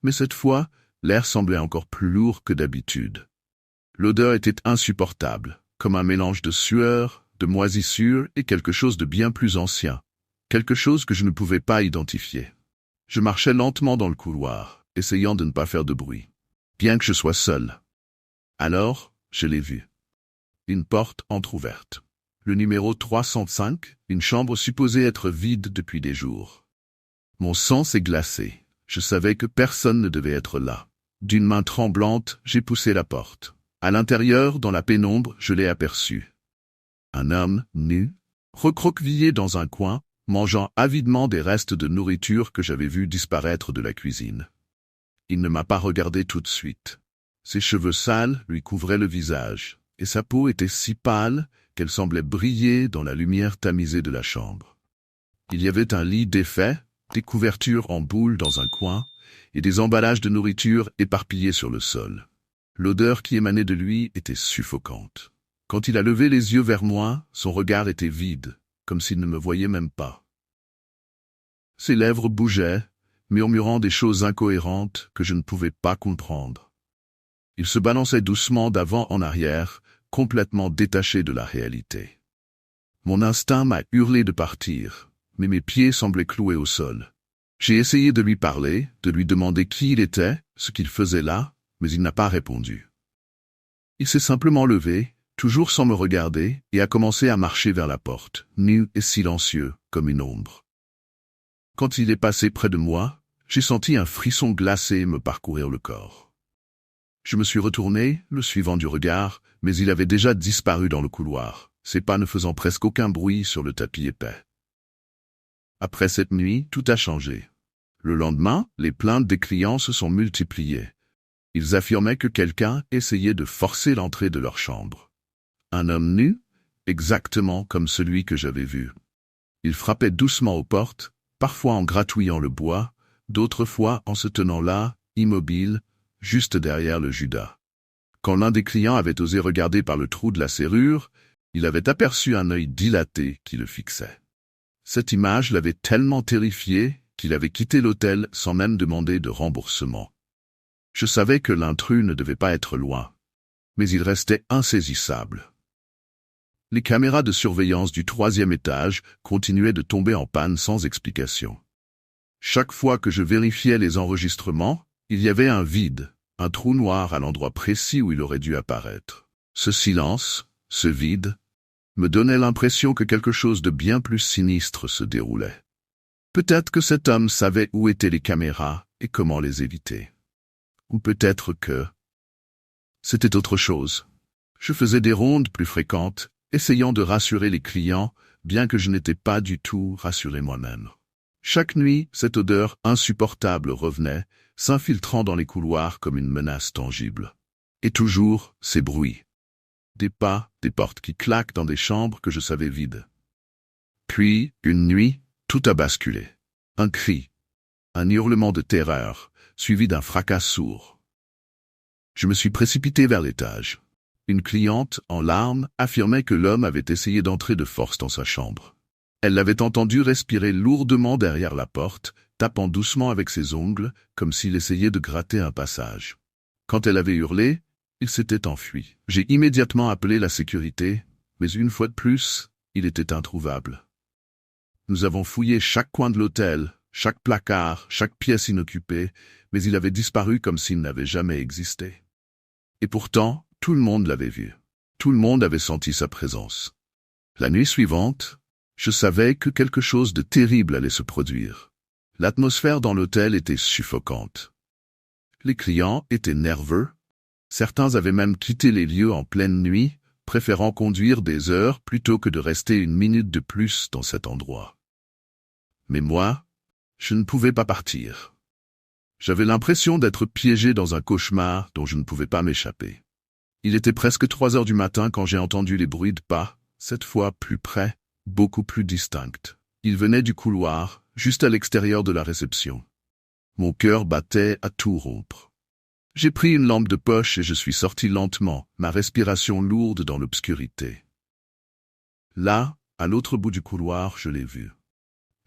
Speaker 1: mais cette fois, l'air semblait encore plus lourd que d'habitude. L'odeur était insupportable, comme un mélange de sueur, de moisissure et quelque chose de bien plus ancien, quelque chose que je ne pouvais pas identifier. Je marchais lentement dans le couloir, essayant de ne pas faire de bruit, bien que je sois seul. Alors, je l'ai vu. Une porte entr'ouverte. Le numéro 305, une chambre supposée être vide depuis des jours. Mon sang s'est glacé. Je savais que personne ne devait être là. D'une main tremblante, j'ai poussé la porte. À l'intérieur, dans la pénombre, je l'ai aperçu. Un homme, nu, recroquevillé dans un coin, mangeant avidement des restes de nourriture que j'avais vus disparaître de la cuisine. Il ne m'a pas regardé tout de suite. Ses cheveux sales lui couvraient le visage, et sa peau était si pâle qu'elle semblait briller dans la lumière tamisée de la chambre. Il y avait un lit défait, des couvertures en boule dans un coin, et des emballages de nourriture éparpillés sur le sol. L'odeur qui émanait de lui était suffocante. Quand il a levé les yeux vers moi, son regard était vide, comme s'il ne me voyait même pas. Ses lèvres bougeaient, murmurant des choses incohérentes que je ne pouvais pas comprendre. Il se balançait doucement d'avant en arrière, complètement détaché de la réalité. Mon instinct m'a hurlé de partir, mais mes pieds semblaient cloués au sol. J'ai essayé de lui parler, de lui demander qui il était, ce qu'il faisait là, mais il n'a pas répondu. Il s'est simplement levé, toujours sans me regarder, et a commencé à marcher vers la porte, nu et silencieux, comme une ombre. Quand il est passé près de moi, j'ai senti un frisson glacé me parcourir le corps. Je me suis retourné, le suivant du regard, mais il avait déjà disparu dans le couloir, ses pas ne faisant presque aucun bruit sur le tapis épais. Après cette nuit, tout a changé. Le lendemain, les plaintes des clients se sont multipliées. Ils affirmaient que quelqu'un essayait de forcer l'entrée de leur chambre. Un homme nu, exactement comme celui que j'avais vu. Il frappait doucement aux portes, parfois en gratouillant le bois, d'autres fois en se tenant là, immobile, juste derrière le Judas. Quand l'un des clients avait osé regarder par le trou de la serrure, il avait aperçu un œil dilaté qui le fixait. Cette image l'avait tellement terrifié qu'il avait quitté l'hôtel sans même demander de remboursement. Je savais que l'intrus ne devait pas être loin, mais il restait insaisissable. Les caméras de surveillance du 3e étage continuaient de tomber en panne sans explication. Chaque fois que je vérifiais les enregistrements, il y avait un vide, un trou noir à l'endroit précis où il aurait dû apparaître. Ce silence, ce vide, me donnait l'impression que quelque chose de bien plus sinistre se déroulait. Peut-être que cet homme savait où étaient les caméras et comment les éviter. Ou peut-être que c'était autre chose. Je faisais des rondes plus fréquentes, essayant de rassurer les clients, bien que je n'étais pas du tout rassuré moi-même. Chaque nuit, cette odeur insupportable revenait, s'infiltrant dans les couloirs comme une menace tangible. Et toujours, ces bruits. Des pas, des portes qui claquent dans des chambres que je savais vides. Puis, une nuit, tout a basculé. Un cri, un hurlement de terreur, suivi d'un fracas sourd. Je me suis précipité vers l'étage. Une cliente, en larmes, affirmait que l'homme avait essayé d'entrer de force dans sa chambre. Elle l'avait entendu respirer lourdement derrière la porte, tapant doucement avec ses ongles, comme s'il essayait de gratter un passage. Quand elle avait hurlé, il s'était enfui. J'ai immédiatement appelé la sécurité, mais une fois de plus, il était introuvable. Nous avons fouillé chaque coin de l'hôtel, chaque placard, chaque pièce inoccupée, mais il avait disparu comme s'il n'avait jamais existé. Et pourtant, tout le monde l'avait vu. Tout le monde avait senti sa présence. La nuit suivante, je savais que quelque chose de terrible allait se produire. L'atmosphère dans l'hôtel était suffocante. Les clients étaient nerveux. Certains avaient même quitté les lieux en pleine nuit, préférant conduire des heures plutôt que de rester une minute de plus dans cet endroit. Mais moi, je ne pouvais pas partir. J'avais l'impression d'être piégé dans un cauchemar dont je ne pouvais pas m'échapper. Il était presque 3 heures du matin quand j'ai entendu les bruits de pas, cette fois plus près, beaucoup plus distincts. Ils venaient du couloir, juste à l'extérieur de la réception. Mon cœur battait à tout rompre. J'ai pris une lampe de poche et je suis sorti lentement, ma respiration lourde dans l'obscurité. Là, à l'autre bout du couloir, je l'ai vu.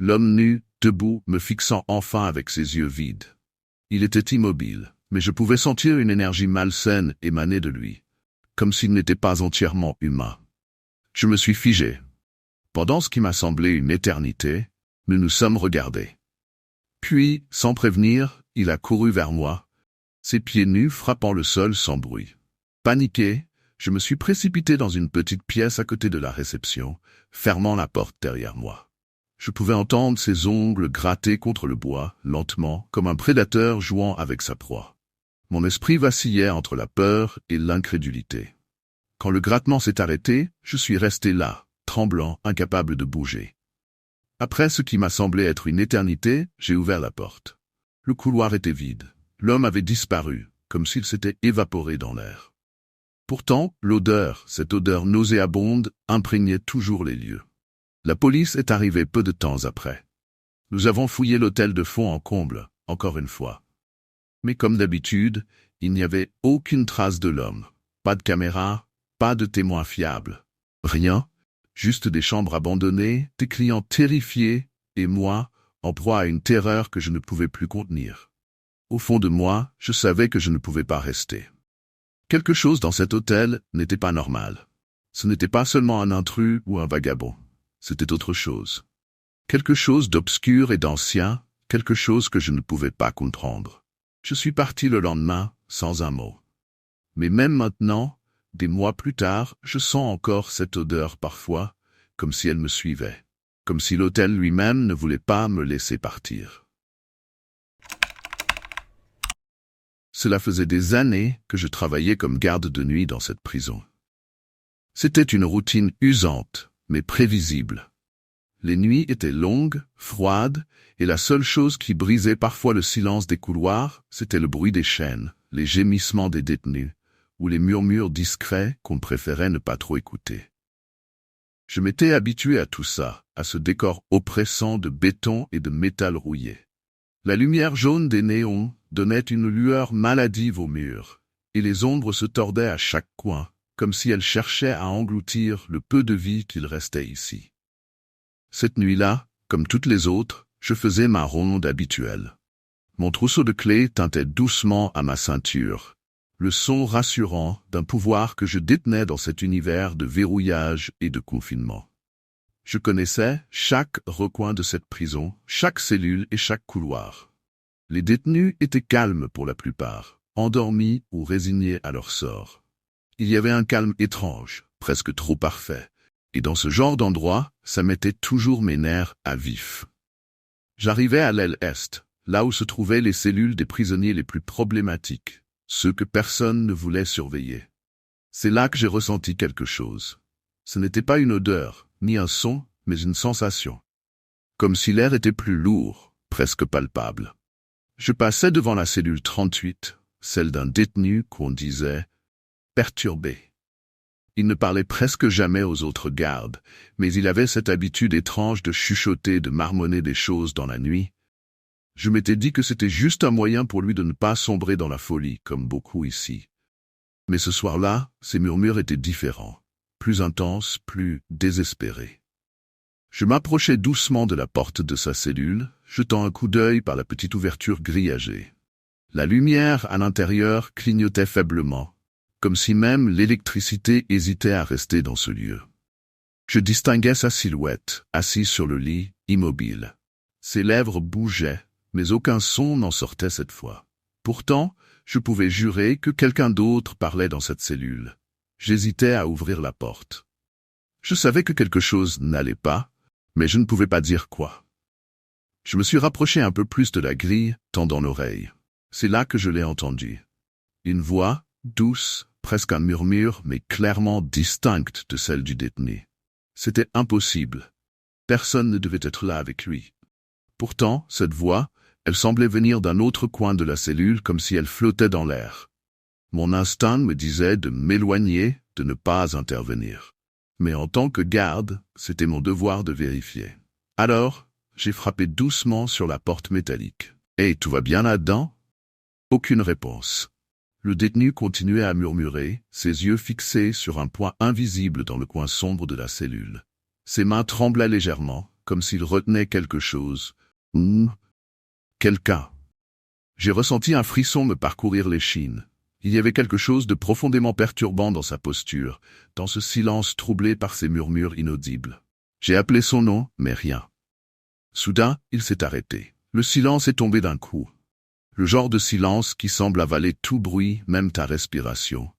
Speaker 1: L'homme nu, debout, me fixant enfin avec ses yeux vides. Il était immobile, mais je pouvais sentir une énergie malsaine émaner de lui, comme s'il n'était pas entièrement humain. Je me suis figé. Pendant ce qui m'a semblé une éternité, nous nous sommes regardés. Puis, sans prévenir, il a couru vers moi, ses pieds nus frappant le sol sans bruit. Paniqué, je me suis précipité dans une petite pièce à côté de la réception, fermant la porte derrière moi. Je pouvais entendre ses ongles gratter contre le bois, lentement, comme un prédateur jouant avec sa proie. Mon esprit vacillait entre la peur et l'incrédulité. Quand le grattement s'est arrêté, je suis resté là, tremblant, incapable de bouger. Après ce qui m'a semblé être une éternité, j'ai ouvert la porte. Le couloir était vide. L'homme avait disparu, comme s'il s'était évaporé dans l'air. Pourtant, l'odeur, cette odeur nauséabonde, imprégnait toujours les lieux. La police est arrivée peu de temps après. Nous avons fouillé l'hôtel de fond en comble, encore une fois. Mais comme d'habitude, il n'y avait aucune trace de l'homme. Pas de caméra, pas de témoins fiables. Rien, juste des chambres abandonnées, des clients terrifiés, et moi, en proie à une terreur que je ne pouvais plus contenir. Au fond de moi, je savais que je ne pouvais pas rester. Quelque chose dans cet hôtel n'était pas normal. Ce n'était pas seulement un intrus ou un vagabond. C'était autre chose. Quelque chose d'obscur et d'ancien, quelque chose que je ne pouvais pas comprendre. Je suis parti le lendemain, sans un mot. Mais même maintenant, des mois plus tard, je sens encore cette odeur parfois, comme si elle me suivait, comme si l'hôtel lui-même ne voulait pas me laisser partir. Cela faisait des années que je travaillais comme garde de nuit dans cette prison. C'était une routine usante, mais prévisible. Les nuits étaient longues, froides, et la seule chose qui brisait parfois le silence des couloirs, c'était le bruit des chaînes, les gémissements des détenus, ou les murmures discrets qu'on préférait ne pas trop écouter. Je m'étais habitué à tout ça, à ce décor oppressant de béton et de métal rouillé. La lumière jaune des néons donnait une lueur maladive aux murs, et les ombres se tordaient à chaque coin, comme si elles cherchaient à engloutir le peu de vie qu'il restait ici. Cette nuit-là, comme toutes les autres, je faisais ma ronde habituelle. Mon trousseau de clés tintait doucement à ma ceinture, le son rassurant d'un pouvoir que je détenais dans cet univers de verrouillage et de confinement. Je connaissais chaque recoin de cette prison, chaque cellule et chaque couloir. Les détenus étaient calmes pour la plupart, endormis ou résignés à leur sort. Il y avait un calme étrange, presque trop parfait, et dans ce genre d'endroit, ça mettait toujours mes nerfs à vif. J'arrivais à l'aile est, là où se trouvaient les cellules des prisonniers les plus problématiques, ceux que personne ne voulait surveiller. C'est là que j'ai ressenti quelque chose. Ce n'était pas une odeur, ni un son, mais une sensation. Comme si l'air était plus lourd, presque palpable. Je passais devant la cellule 38, celle d'un détenu qu'on disait perturbé. Il ne parlait presque jamais aux autres gardes, mais il avait cette habitude étrange de chuchoter, de marmonner des choses dans la nuit. Je m'étais dit que c'était juste un moyen pour lui de ne pas sombrer dans la folie, comme beaucoup ici. Mais ce soir-là, ses murmures étaient différents, plus intenses, plus désespérés. Je m'approchais doucement de la porte de sa cellule, jetant un coup d'œil par la petite ouverture grillagée. La lumière à l'intérieur clignotait faiblement, comme si même l'électricité hésitait à rester dans ce lieu. Je distinguais sa silhouette, assise sur le lit, immobile. Ses lèvres bougeaient, mais aucun son n'en sortait cette fois. Pourtant, je pouvais jurer que quelqu'un d'autre parlait dans cette cellule. J'hésitais à ouvrir la porte. Je savais que quelque chose n'allait pas, mais je ne pouvais pas dire quoi. Je me suis rapproché un peu plus de la grille, tendant l'oreille. C'est là que je l'ai entendu. Une voix, douce, presque un murmure, mais clairement distincte de celle du détenu. C'était impossible. Personne ne devait être là avec lui. Pourtant, cette voix, elle semblait venir d'un autre coin de la cellule comme si elle flottait dans l'air. Mon instinct me disait de m'éloigner, de ne pas intervenir. Mais en tant que garde, c'était mon devoir de vérifier. Alors, j'ai frappé doucement sur la porte métallique. « Hey, tout va bien là-dedans » Aucune réponse. Le détenu continuait à murmurer, ses yeux fixés sur un point invisible dans le coin sombre de la cellule. Ses mains tremblaient légèrement, comme s'il retenait quelque chose. Quelqu'un. J'ai ressenti un frisson me parcourir l'échine. Il y avait quelque chose de profondément perturbant dans sa posture, dans ce silence troublé par ses murmures inaudibles. J'ai appelé son nom, mais rien. Soudain, il s'est arrêté. Le silence est tombé d'un coup. Le genre de silence qui semble avaler tout bruit, même ta respiration.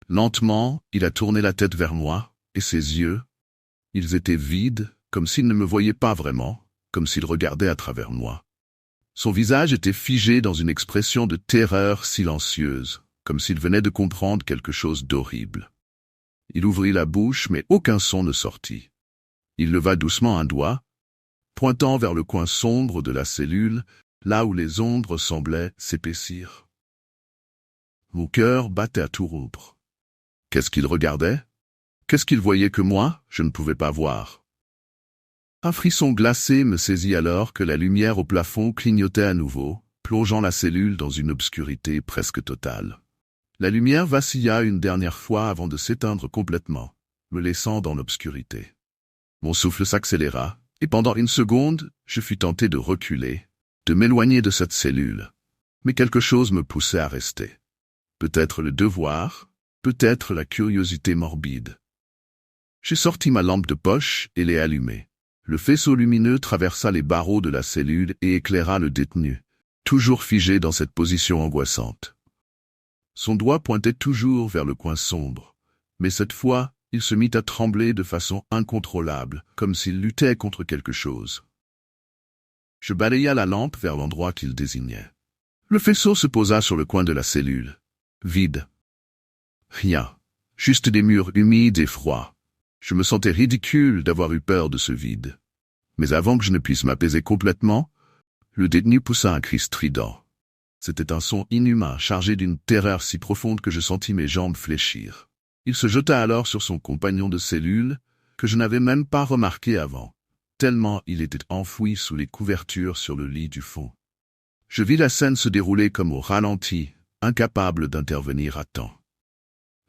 Speaker 1: Lentement, il a tourné la tête vers moi, et ses yeux, ils étaient vides, comme s'il ne me voyait pas vraiment, comme s'il regardait à travers moi. Son visage était figé dans une expression de terreur silencieuse, comme s'il venait de comprendre quelque chose d'horrible. Il ouvrit la bouche, mais aucun son ne sortit. Il leva doucement un doigt, pointant vers le coin sombre de la cellule, là où les ombres semblaient s'épaissir. Mon cœur battait à tout rompre. Qu'est-ce qu'il regardait? Qu'est-ce qu'il voyait que moi, je ne pouvais pas voir? Un frisson glacé me saisit alors que la lumière au plafond clignotait à nouveau, plongeant la cellule dans une obscurité presque totale. La lumière vacilla une dernière fois avant de s'éteindre complètement, me laissant dans l'obscurité. Mon souffle s'accéléra, et pendant une seconde, je fus tenté de reculer, de m'éloigner de cette cellule. Mais quelque chose me poussait à rester. Peut-être le devoir, peut-être la curiosité morbide. J'ai sorti ma lampe de poche et l'ai allumée. Le faisceau lumineux traversa les barreaux de la cellule et éclaira le détenu, toujours figé dans cette position angoissante. Son doigt pointait toujours vers le coin sombre, mais cette fois, il se mit à trembler de façon incontrôlable, comme s'il luttait contre quelque chose. Je balaya la lampe vers l'endroit qu'il désignait. Le faisceau se posa sur le coin de la cellule. Vide. Rien. Juste des murs humides et froids. Je me sentais ridicule d'avoir eu peur de ce vide. Mais avant que je ne puisse m'apaiser complètement, le détenu poussa un cri strident. C'était un son inhumain, chargé d'une terreur si profonde que je sentis mes jambes fléchir. Il se jeta alors sur son compagnon de cellule, que je n'avais même pas remarqué avant, tellement il était enfoui sous les couvertures sur le lit du fond. Je vis la scène se dérouler comme au ralenti, incapable d'intervenir à temps.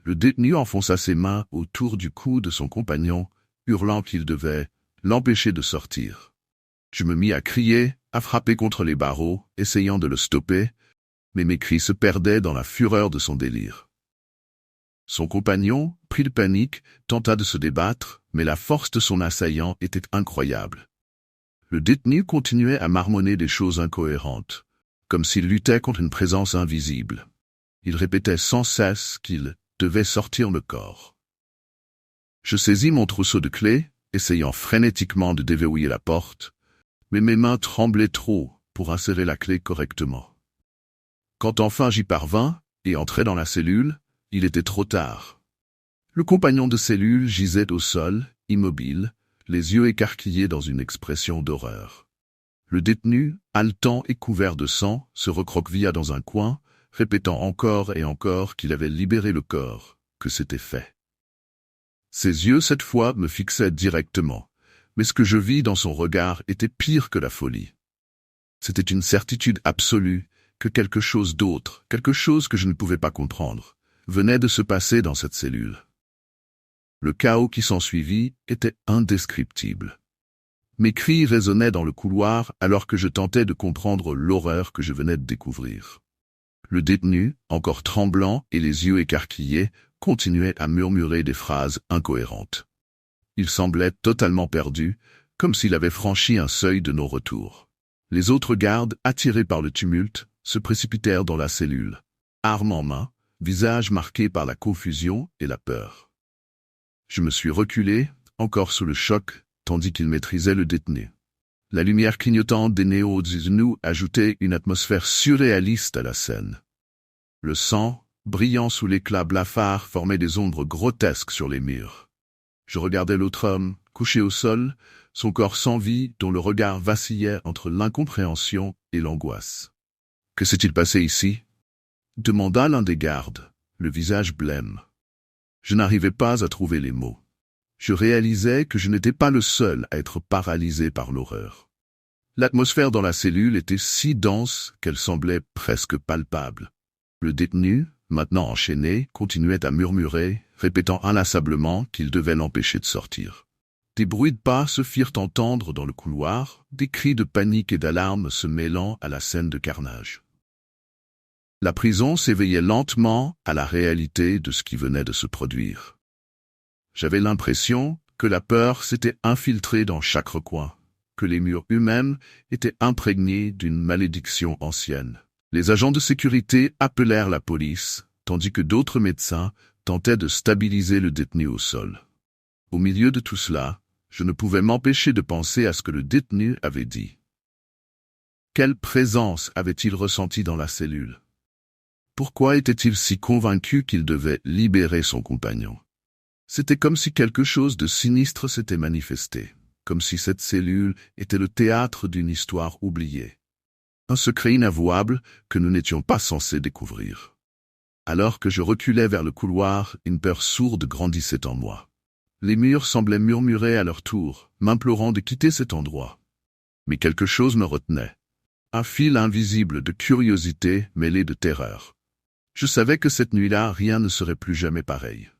Speaker 1: Le détenu enfonça ses mains autour du cou de son compagnon, hurlant qu'il devait l'empêcher de sortir. Je me mis à crier, à frapper contre les barreaux, essayant de le stopper, mais mes cris se perdaient dans la fureur de son délire. Son compagnon, pris de panique, tenta de se débattre, mais la force de son assaillant était incroyable. Le détenu continuait à marmonner des choses incohérentes, comme s'il luttait contre une présence invisible. Il répétait sans cesse qu'il devait sortir le corps. Je saisis mon trousseau de clés, essayant frénétiquement de déverrouiller la porte, mais mes mains tremblaient trop pour insérer la clé correctement. Quand enfin j'y parvins et entrai dans la cellule, il était trop tard. Le compagnon de cellule gisait au sol, immobile, les yeux écarquillés dans une expression d'horreur. Le détenu, haletant et couvert de sang, se recroquevilla dans un coin, répétant encore et encore qu'il avait libéré le corps, que c'était fait. Ses yeux, cette fois, me fixaient directement, mais ce que je vis dans son regard était pire que la folie. C'était une certitude absolue que quelque chose d'autre, quelque chose que je ne pouvais pas comprendre, venait de se passer dans cette cellule. Le chaos qui s'ensuivit était indescriptible. Mes cris résonnaient dans le couloir alors que je tentais de comprendre l'horreur que je venais de découvrir. Le détenu, encore tremblant et les yeux écarquillés, continuait à murmurer des phrases incohérentes. Il semblait totalement perdu, comme s'il avait franchi un seuil de non-retour. Les autres gardes, attirés par le tumulte, se précipitèrent dans la cellule, armes en main, visage marqué par la confusion et la peur. Je me suis reculé, encore sous le choc, tandis qu'il maîtrisait le détenu. La lumière clignotante des néo-nous ajoutait une atmosphère surréaliste à la scène. Le sang, brillant sous l'éclat blafard, formait des ombres grotesques sur les murs. Je regardais l'autre homme, couché au sol, son corps sans vie, dont le regard vacillait entre l'incompréhension et l'angoisse. « Que s'est-il passé ici ?» demanda l'un des gardes, le visage blême. Je n'arrivais pas à trouver les mots. Je réalisais que je n'étais pas le seul à être paralysé par l'horreur. L'atmosphère dans la cellule était si dense qu'elle semblait presque palpable. Le détenu, maintenant enchaîné, continuait à murmurer, répétant inlassablement qu'il devait l'empêcher de sortir. Des bruits de pas se firent entendre dans le couloir, des cris de panique et d'alarme se mêlant à la scène de carnage. La prison s'éveillait lentement à la réalité de ce qui venait de se produire. J'avais l'impression que la peur s'était infiltrée dans chaque recoin, que les murs eux-mêmes étaient imprégnés d'une malédiction ancienne. Les agents de sécurité appelèrent la police, tandis que d'autres médecins tentaient de stabiliser le détenu au sol. Au milieu de tout cela, je ne pouvais m'empêcher de penser à ce que le détenu avait dit. Quelle présence avait-il ressentie dans la cellule? Pourquoi était-il si convaincu qu'il devait libérer son compagnon? C'était comme si quelque chose de sinistre s'était manifesté, comme si cette cellule était le théâtre d'une histoire oubliée. Un secret inavouable que nous n'étions pas censés découvrir. Alors que je reculais vers le couloir, une peur sourde grandissait en moi. Les murs semblaient murmurer à leur tour, m'implorant de quitter cet endroit. Mais quelque chose me retenait. Un fil invisible de curiosité mêlé de terreur. Je savais que cette nuit-là, rien ne serait plus jamais pareil.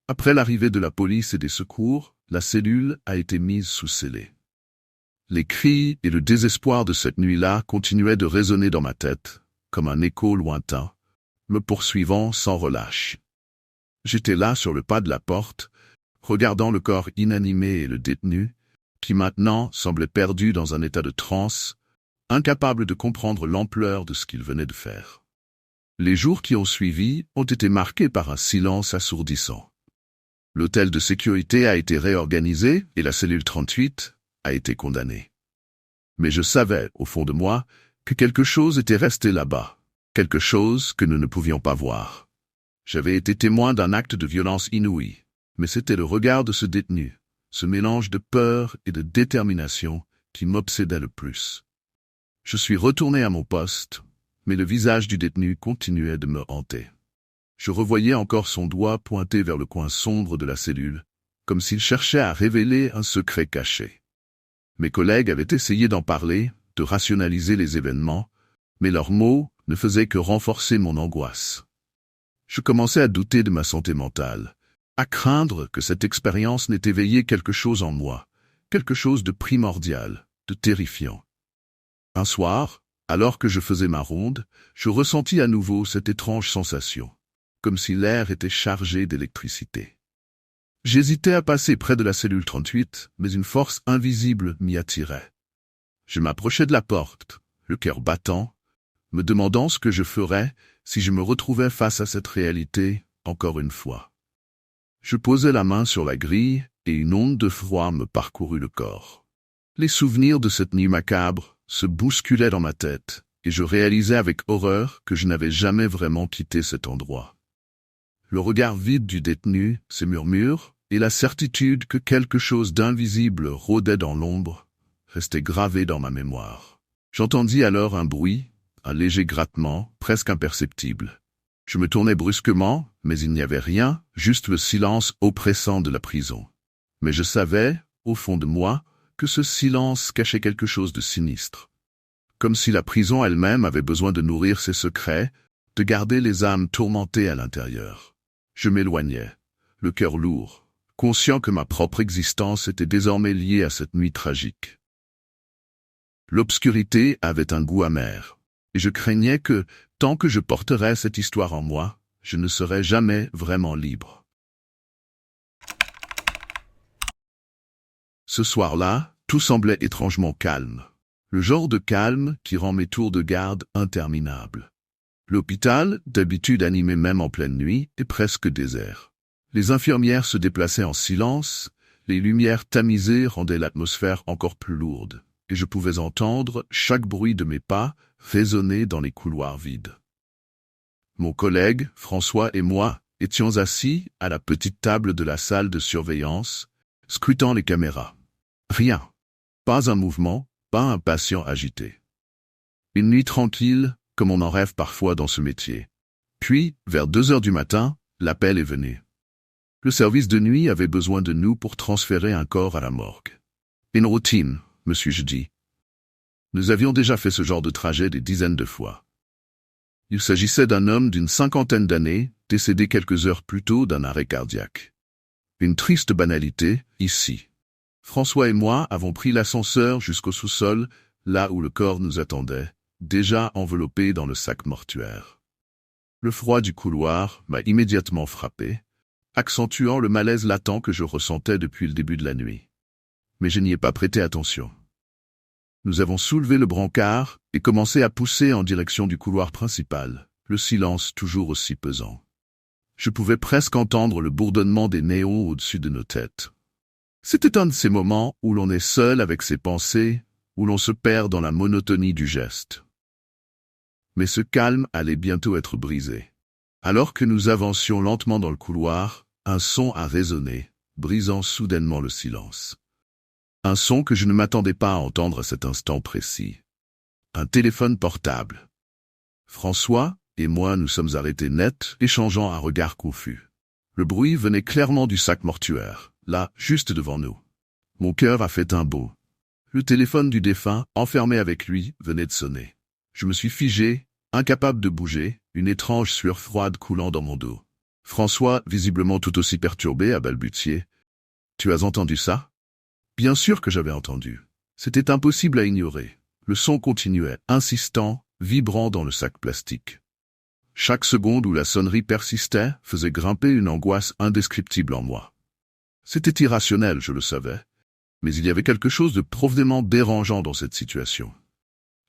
Speaker 1: Après l'arrivée de la police et des secours, la cellule a été mise sous scellé. Les cris et le désespoir de cette nuit-là continuaient de résonner dans ma tête, comme un écho lointain, me poursuivant sans relâche. J'étais là sur le pas de la porte, regardant le corps inanimé et le détenu, qui maintenant semblait perdu dans un état de transe, incapable de comprendre l'ampleur de ce qu'il venait de faire. Les jours qui ont suivi ont été marqués par un silence assourdissant. L'hôtel de sécurité a été réorganisé et la cellule 38 a été condamnée. Mais je savais, au fond de moi, que quelque chose était resté là-bas, quelque chose que nous ne pouvions pas voir. J'avais été témoin d'un acte de violence inouïe, mais c'était le regard de ce détenu, ce mélange de peur et de détermination qui m'obsédait le plus. Je suis retourné à mon poste, mais le visage du détenu continuait de me hanter. Je revoyais encore son doigt pointé vers le coin sombre de la cellule, comme s'il cherchait à révéler un secret caché. Mes collègues avaient essayé d'en parler, de rationaliser les événements, mais leurs mots ne faisaient que renforcer mon angoisse. Je commençais à douter de ma santé mentale, à craindre que cette expérience n'ait éveillé quelque chose en moi, quelque chose de primordial, de terrifiant. Un soir, alors que je faisais ma ronde, je ressentis à nouveau cette étrange sensation, comme si l'air était chargé d'électricité. J'hésitais à passer près de la cellule 38, mais une force invisible m'y attirait. Je m'approchais de la porte, le cœur battant, me demandant ce que je ferais si je me retrouvais face à cette réalité, encore une fois. Je posai la main sur la grille et une onde de froid me parcourut le corps. Les souvenirs de cette nuit macabre se bousculaient dans ma tête et je réalisais avec horreur que je n'avais jamais vraiment quitté cet endroit. Le regard vide du détenu, ses murmures et la certitude que quelque chose d'invisible rôdait dans l'ombre restaient gravés dans ma mémoire. J'entendis alors un bruit, un léger grattement, presque imperceptible. Je me tournai brusquement, mais il n'y avait rien, juste le silence oppressant de la prison. Mais je savais, au fond de moi, que ce silence cachait quelque chose de sinistre. Comme si la prison elle-même avait besoin de nourrir ses secrets, de garder les âmes tourmentées à l'intérieur. Je m'éloignais, le cœur lourd, conscient que ma propre existence était désormais liée à cette nuit tragique. L'obscurité avait un goût amer, et je craignais que, tant que je porterais cette histoire en moi, je ne serais jamais vraiment libre. Ce soir-là, tout semblait étrangement calme. Le genre de calme qui rend mes tours de garde interminables. L'hôpital, d'habitude animé même en pleine nuit, est presque désert. Les infirmières se déplaçaient en silence, les lumières tamisées rendaient l'atmosphère encore plus lourde, et je pouvais entendre chaque bruit de mes pas résonner dans les couloirs vides. Mon collègue, François et moi étions assis à la petite table de la salle de surveillance, scrutant les caméras. Rien. Pas un mouvement, pas un patient agité. Une nuit tranquille, comme on en rêve parfois dans ce métier. Puis, vers 2 heures du matin, l'appel est venu. Le service de nuit avait besoin de nous pour transférer un corps à la morgue. Une routine, me suis-je dit. Nous avions déjà fait ce genre de trajet des dizaines de fois. Il s'agissait d'un homme d'une 50aine d'années, décédé quelques heures plus tôt d'un arrêt cardiaque. Une triste banalité, ici. François et moi avons pris l'ascenseur jusqu'au sous-sol, là où le corps nous attendait, déjà enveloppé dans le sac mortuaire. Le froid du couloir m'a immédiatement frappé, accentuant le malaise latent que je ressentais depuis le début de la nuit. Mais je n'y ai pas prêté attention. Nous avons soulevé le brancard et commencé à pousser en direction du couloir principal, le silence toujours aussi pesant. Je pouvais presque entendre le bourdonnement des néons au-dessus de nos têtes. C'était un de ces moments où l'on est seul avec ses pensées, où l'on se perd dans la monotonie du geste. Mais ce calme allait bientôt être brisé. Alors que nous avancions lentement dans le couloir, un son a résonné, brisant soudainement le silence. Un son que je ne m'attendais pas à entendre à cet instant précis. Un téléphone portable. François et moi nous sommes arrêtés net, échangeant un regard confus. Le bruit venait clairement du sac mortuaire, là, juste devant nous. Mon cœur a fait un bond. Le téléphone du défunt, enfermé avec lui, venait de sonner. Je me suis figé, incapable de bouger, une étrange sueur froide coulant dans mon dos. François, visiblement tout aussi perturbé, a balbutié. « Tu as entendu ça ?» Bien sûr que j'avais entendu. C'était impossible à ignorer. Le son continuait, insistant, vibrant dans le sac plastique. Chaque seconde où la sonnerie persistait faisait grimper une angoisse indescriptible en moi. C'était irrationnel, je le savais, mais il y avait quelque chose de profondément dérangeant dans cette situation.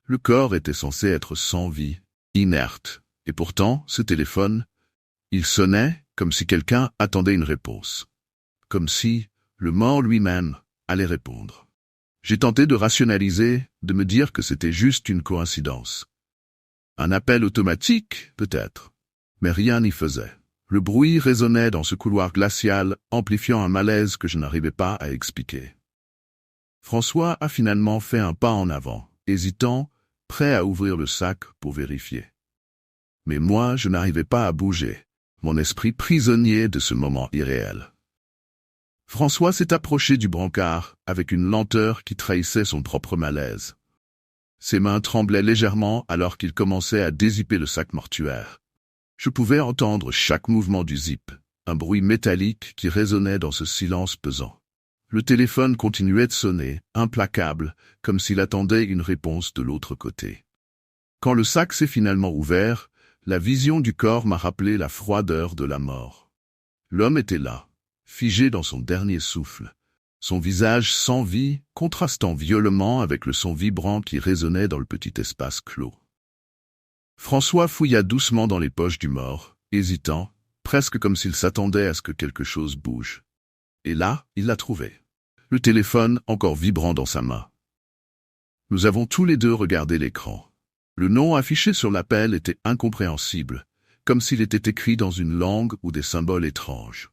Speaker 1: Le corps était censé être sans vie, inerte, et pourtant, ce téléphone, il sonnait comme si quelqu'un attendait une réponse. Comme si le mort lui-même allait répondre. J'ai tenté de rationaliser, de me dire que c'était juste une coïncidence. Un appel automatique, peut-être, mais rien n'y faisait. Le bruit résonnait dans ce couloir glacial, amplifiant un malaise que je n'arrivais pas à expliquer. François a finalement fait un pas en avant, hésitant, prêt à ouvrir le sac pour vérifier. Mais moi, je n'arrivais pas à bouger, mon esprit prisonnier de ce moment irréel. François s'est approché du brancard avec une lenteur qui trahissait son propre malaise. Ses mains tremblaient légèrement alors qu'il commençait à dézipper le sac mortuaire. Je pouvais entendre chaque mouvement du zip, un bruit métallique qui résonnait dans ce silence pesant. Le téléphone continuait de sonner, implacable, comme s'il attendait une réponse de l'autre côté. Quand le sac s'est finalement ouvert, la vision du corps m'a rappelé la froideur de la mort. L'homme était là, figé dans son dernier souffle, son visage sans vie, contrastant violemment avec le son vibrant qui résonnait dans le petit espace clos. François fouilla doucement dans les poches du mort, hésitant, presque comme s'il s'attendait à ce que quelque chose bouge. Et là, il l'a trouvé. Le téléphone encore vibrant dans sa main. Nous avons tous les deux regardé l'écran. Le nom affiché sur l'appel était incompréhensible, comme s'il était écrit dans une langue ou des symboles étranges.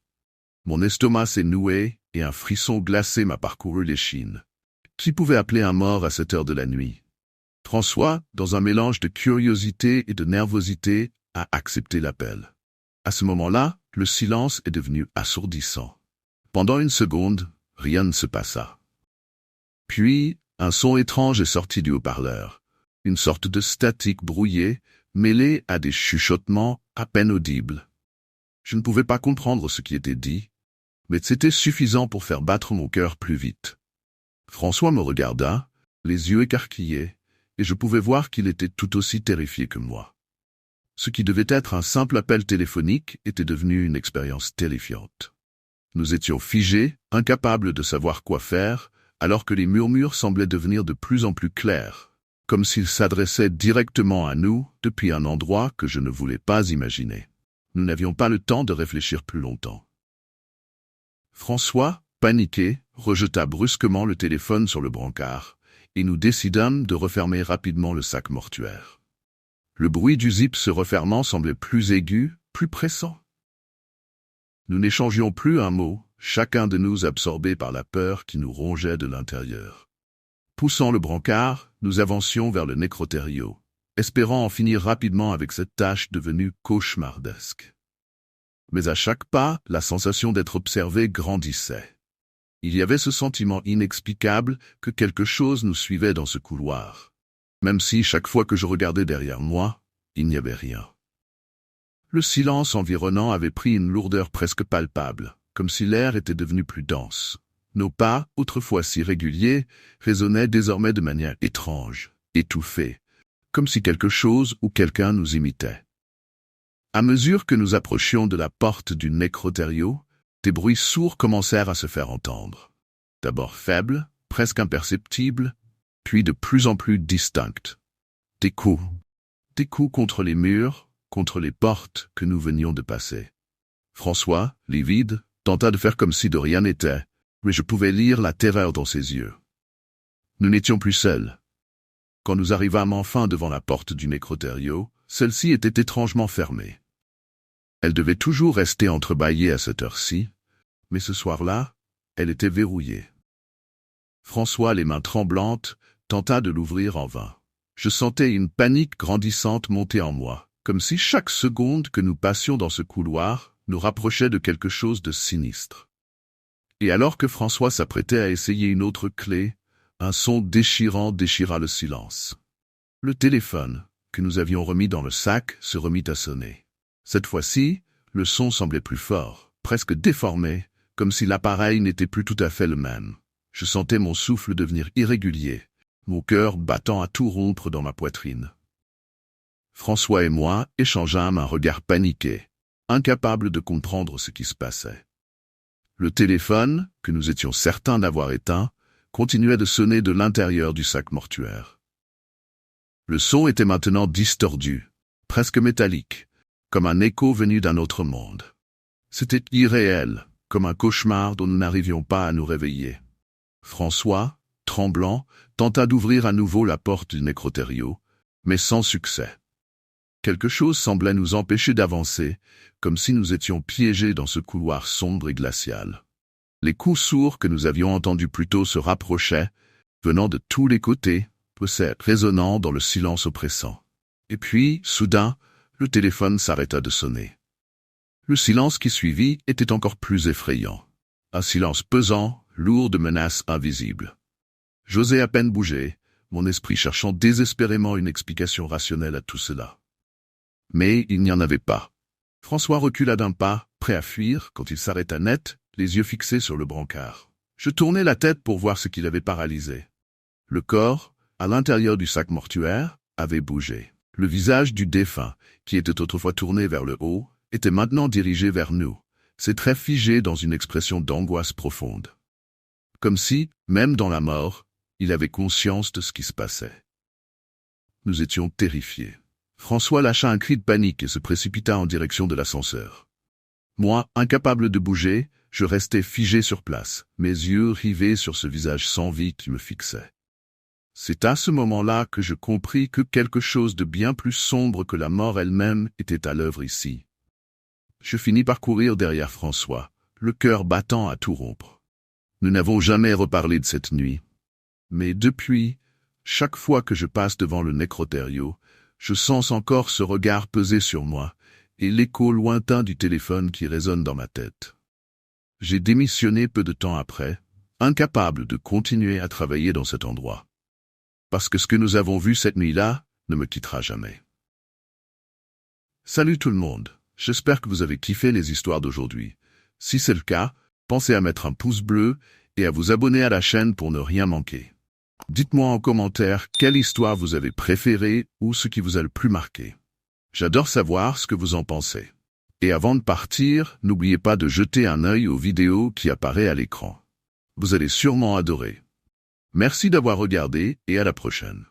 Speaker 1: Mon estomac s'est noué et un frisson glacé m'a parcouru l'échine. Qui pouvait appeler un mort à cette heure de la nuit? François, dans un mélange de curiosité et de nervosité, a accepté l'appel. À ce moment-là, le silence est devenu assourdissant. Pendant une seconde, rien ne se passa. Puis, un son étrange est sorti du haut-parleur. Une sorte de statique brouillée, mêlée à des chuchotements à peine audibles. Je ne pouvais pas comprendre ce qui était dit, mais c'était suffisant pour faire battre mon cœur plus vite. François me regarda, les yeux écarquillés, et je pouvais voir qu'il était tout aussi terrifié que moi. Ce qui devait être un simple appel téléphonique était devenu une expérience terrifiante. Nous étions figés, incapables de savoir quoi faire, alors que les murmures semblaient devenir de plus en plus clairs, comme s'ils s'adressaient directement à nous depuis un endroit que je ne voulais pas imaginer. Nous n'avions pas le temps de réfléchir plus longtemps. François, paniqué, rejeta brusquement le téléphone sur le brancard, et nous décidâmes de refermer rapidement le sac mortuaire. Le bruit du zip se refermant semblait plus aigu, plus pressant. Nous n'échangions plus un mot, chacun de nous absorbé par la peur qui nous rongeait de l'intérieur. Poussant le brancard, nous avancions vers le nécrotériau, espérant en finir rapidement avec cette tâche devenue cauchemardesque. Mais à chaque pas, la sensation d'être observé grandissait. Il y avait ce sentiment inexplicable que quelque chose nous suivait dans ce couloir, même si chaque fois que je regardais derrière moi, il n'y avait rien. Le silence environnant avait pris une lourdeur presque palpable, comme si l'air était devenu plus dense. Nos pas, autrefois si réguliers, résonnaient désormais de manière étrange, étouffée, comme si quelque chose ou quelqu'un nous imitait. À mesure que nous approchions de la porte du nécrotériau, des bruits sourds commencèrent à se faire entendre. D'abord faibles, presque imperceptibles, puis de plus en plus distincts. Des coups contre les murs, contre les portes que nous venions de passer. François, livide, tenta de faire comme si de rien n'était, mais je pouvais lire la terreur dans ses yeux. Nous n'étions plus seuls. Quand nous arrivâmes enfin devant la porte du nécrotériau, celle-ci était étrangement fermée. Elle devait toujours rester entrebâillée à cette heure-ci, mais ce soir-là, elle était verrouillée. François, les mains tremblantes, tenta de l'ouvrir en vain. Je sentais une panique grandissante monter en moi, comme si chaque seconde que nous passions dans ce couloir nous rapprochait de quelque chose de sinistre. Et alors que François s'apprêtait à essayer une autre clé, un son déchirant déchira le silence. Le téléphone, que nous avions remis dans le sac, se remit à sonner. Cette fois-ci, le son semblait plus fort, presque déformé, comme si l'appareil n'était plus tout à fait le même. Je sentais mon souffle devenir irrégulier, mon cœur battant à tout rompre dans ma poitrine. François et moi échangeâmes un regard paniqué, incapables de comprendre ce qui se passait. Le téléphone, que nous étions certains d'avoir éteint, continuait de sonner de l'intérieur du sac mortuaire. Le son était maintenant distordu, presque métallique, comme un écho venu d'un autre monde. C'était irréel, comme un cauchemar dont nous n'arrivions pas à nous réveiller. François, tremblant, tenta d'ouvrir à nouveau la porte du nécrotériau, mais sans succès. Quelque chose semblait nous empêcher d'avancer, comme si nous étions piégés dans ce couloir sombre et glacial. Les coups sourds que nous avions entendus plus tôt se rapprochaient, venant de tous les côtés, résonnant dans le silence oppressant. Et puis, soudain, le téléphone s'arrêta de sonner. Le silence qui suivit était encore plus effrayant. Un silence pesant, lourd de menaces invisibles. J'osais à peine bouger, mon esprit cherchant désespérément une explication rationnelle à tout cela. Mais il n'y en avait pas. François recula d'un pas, prêt à fuir, quand il s'arrêta net, les yeux fixés sur le brancard. Je tournai la tête pour voir ce qui l'avait paralysé. Le corps, à l'intérieur du sac mortuaire, avait bougé. Le visage du défunt, qui était autrefois tourné vers le haut, était maintenant dirigé vers nous, ses traits figés dans une expression d'angoisse profonde. Comme si, même dans la mort, il avait conscience de ce qui se passait. Nous étions terrifiés. François lâcha un cri de panique et se précipita en direction de l'ascenseur. Moi, incapable de bouger, je restais figé sur place, mes yeux rivés sur ce visage sans vie qui me fixait. C'est à ce moment-là que je compris que quelque chose de bien plus sombre que la mort elle-même était à l'œuvre ici. Je finis par courir derrière François, le cœur battant à tout rompre. Nous n'avons jamais reparlé de cette nuit. Mais depuis, chaque fois que je passe devant le nécrotério, je sens encore ce regard peser sur moi et l'écho lointain du téléphone qui résonne dans ma tête. J'ai démissionné peu de temps après, incapable de continuer à travailler dans cet endroit. Parce que ce que nous avons vu cette nuit-là ne me quittera jamais. Salut tout le monde, j'espère que vous avez kiffé les histoires d'aujourd'hui. Si c'est le cas, pensez à mettre un pouce bleu et à vous abonner à la chaîne pour ne rien manquer. Dites-moi en commentaire quelle histoire vous avez préférée ou ce qui vous a le plus marqué. J'adore savoir ce que vous en pensez. Et avant de partir, n'oubliez pas de jeter un œil aux vidéos qui apparaissent à l'écran. Vous allez sûrement adorer. Merci d'avoir regardé et à la prochaine.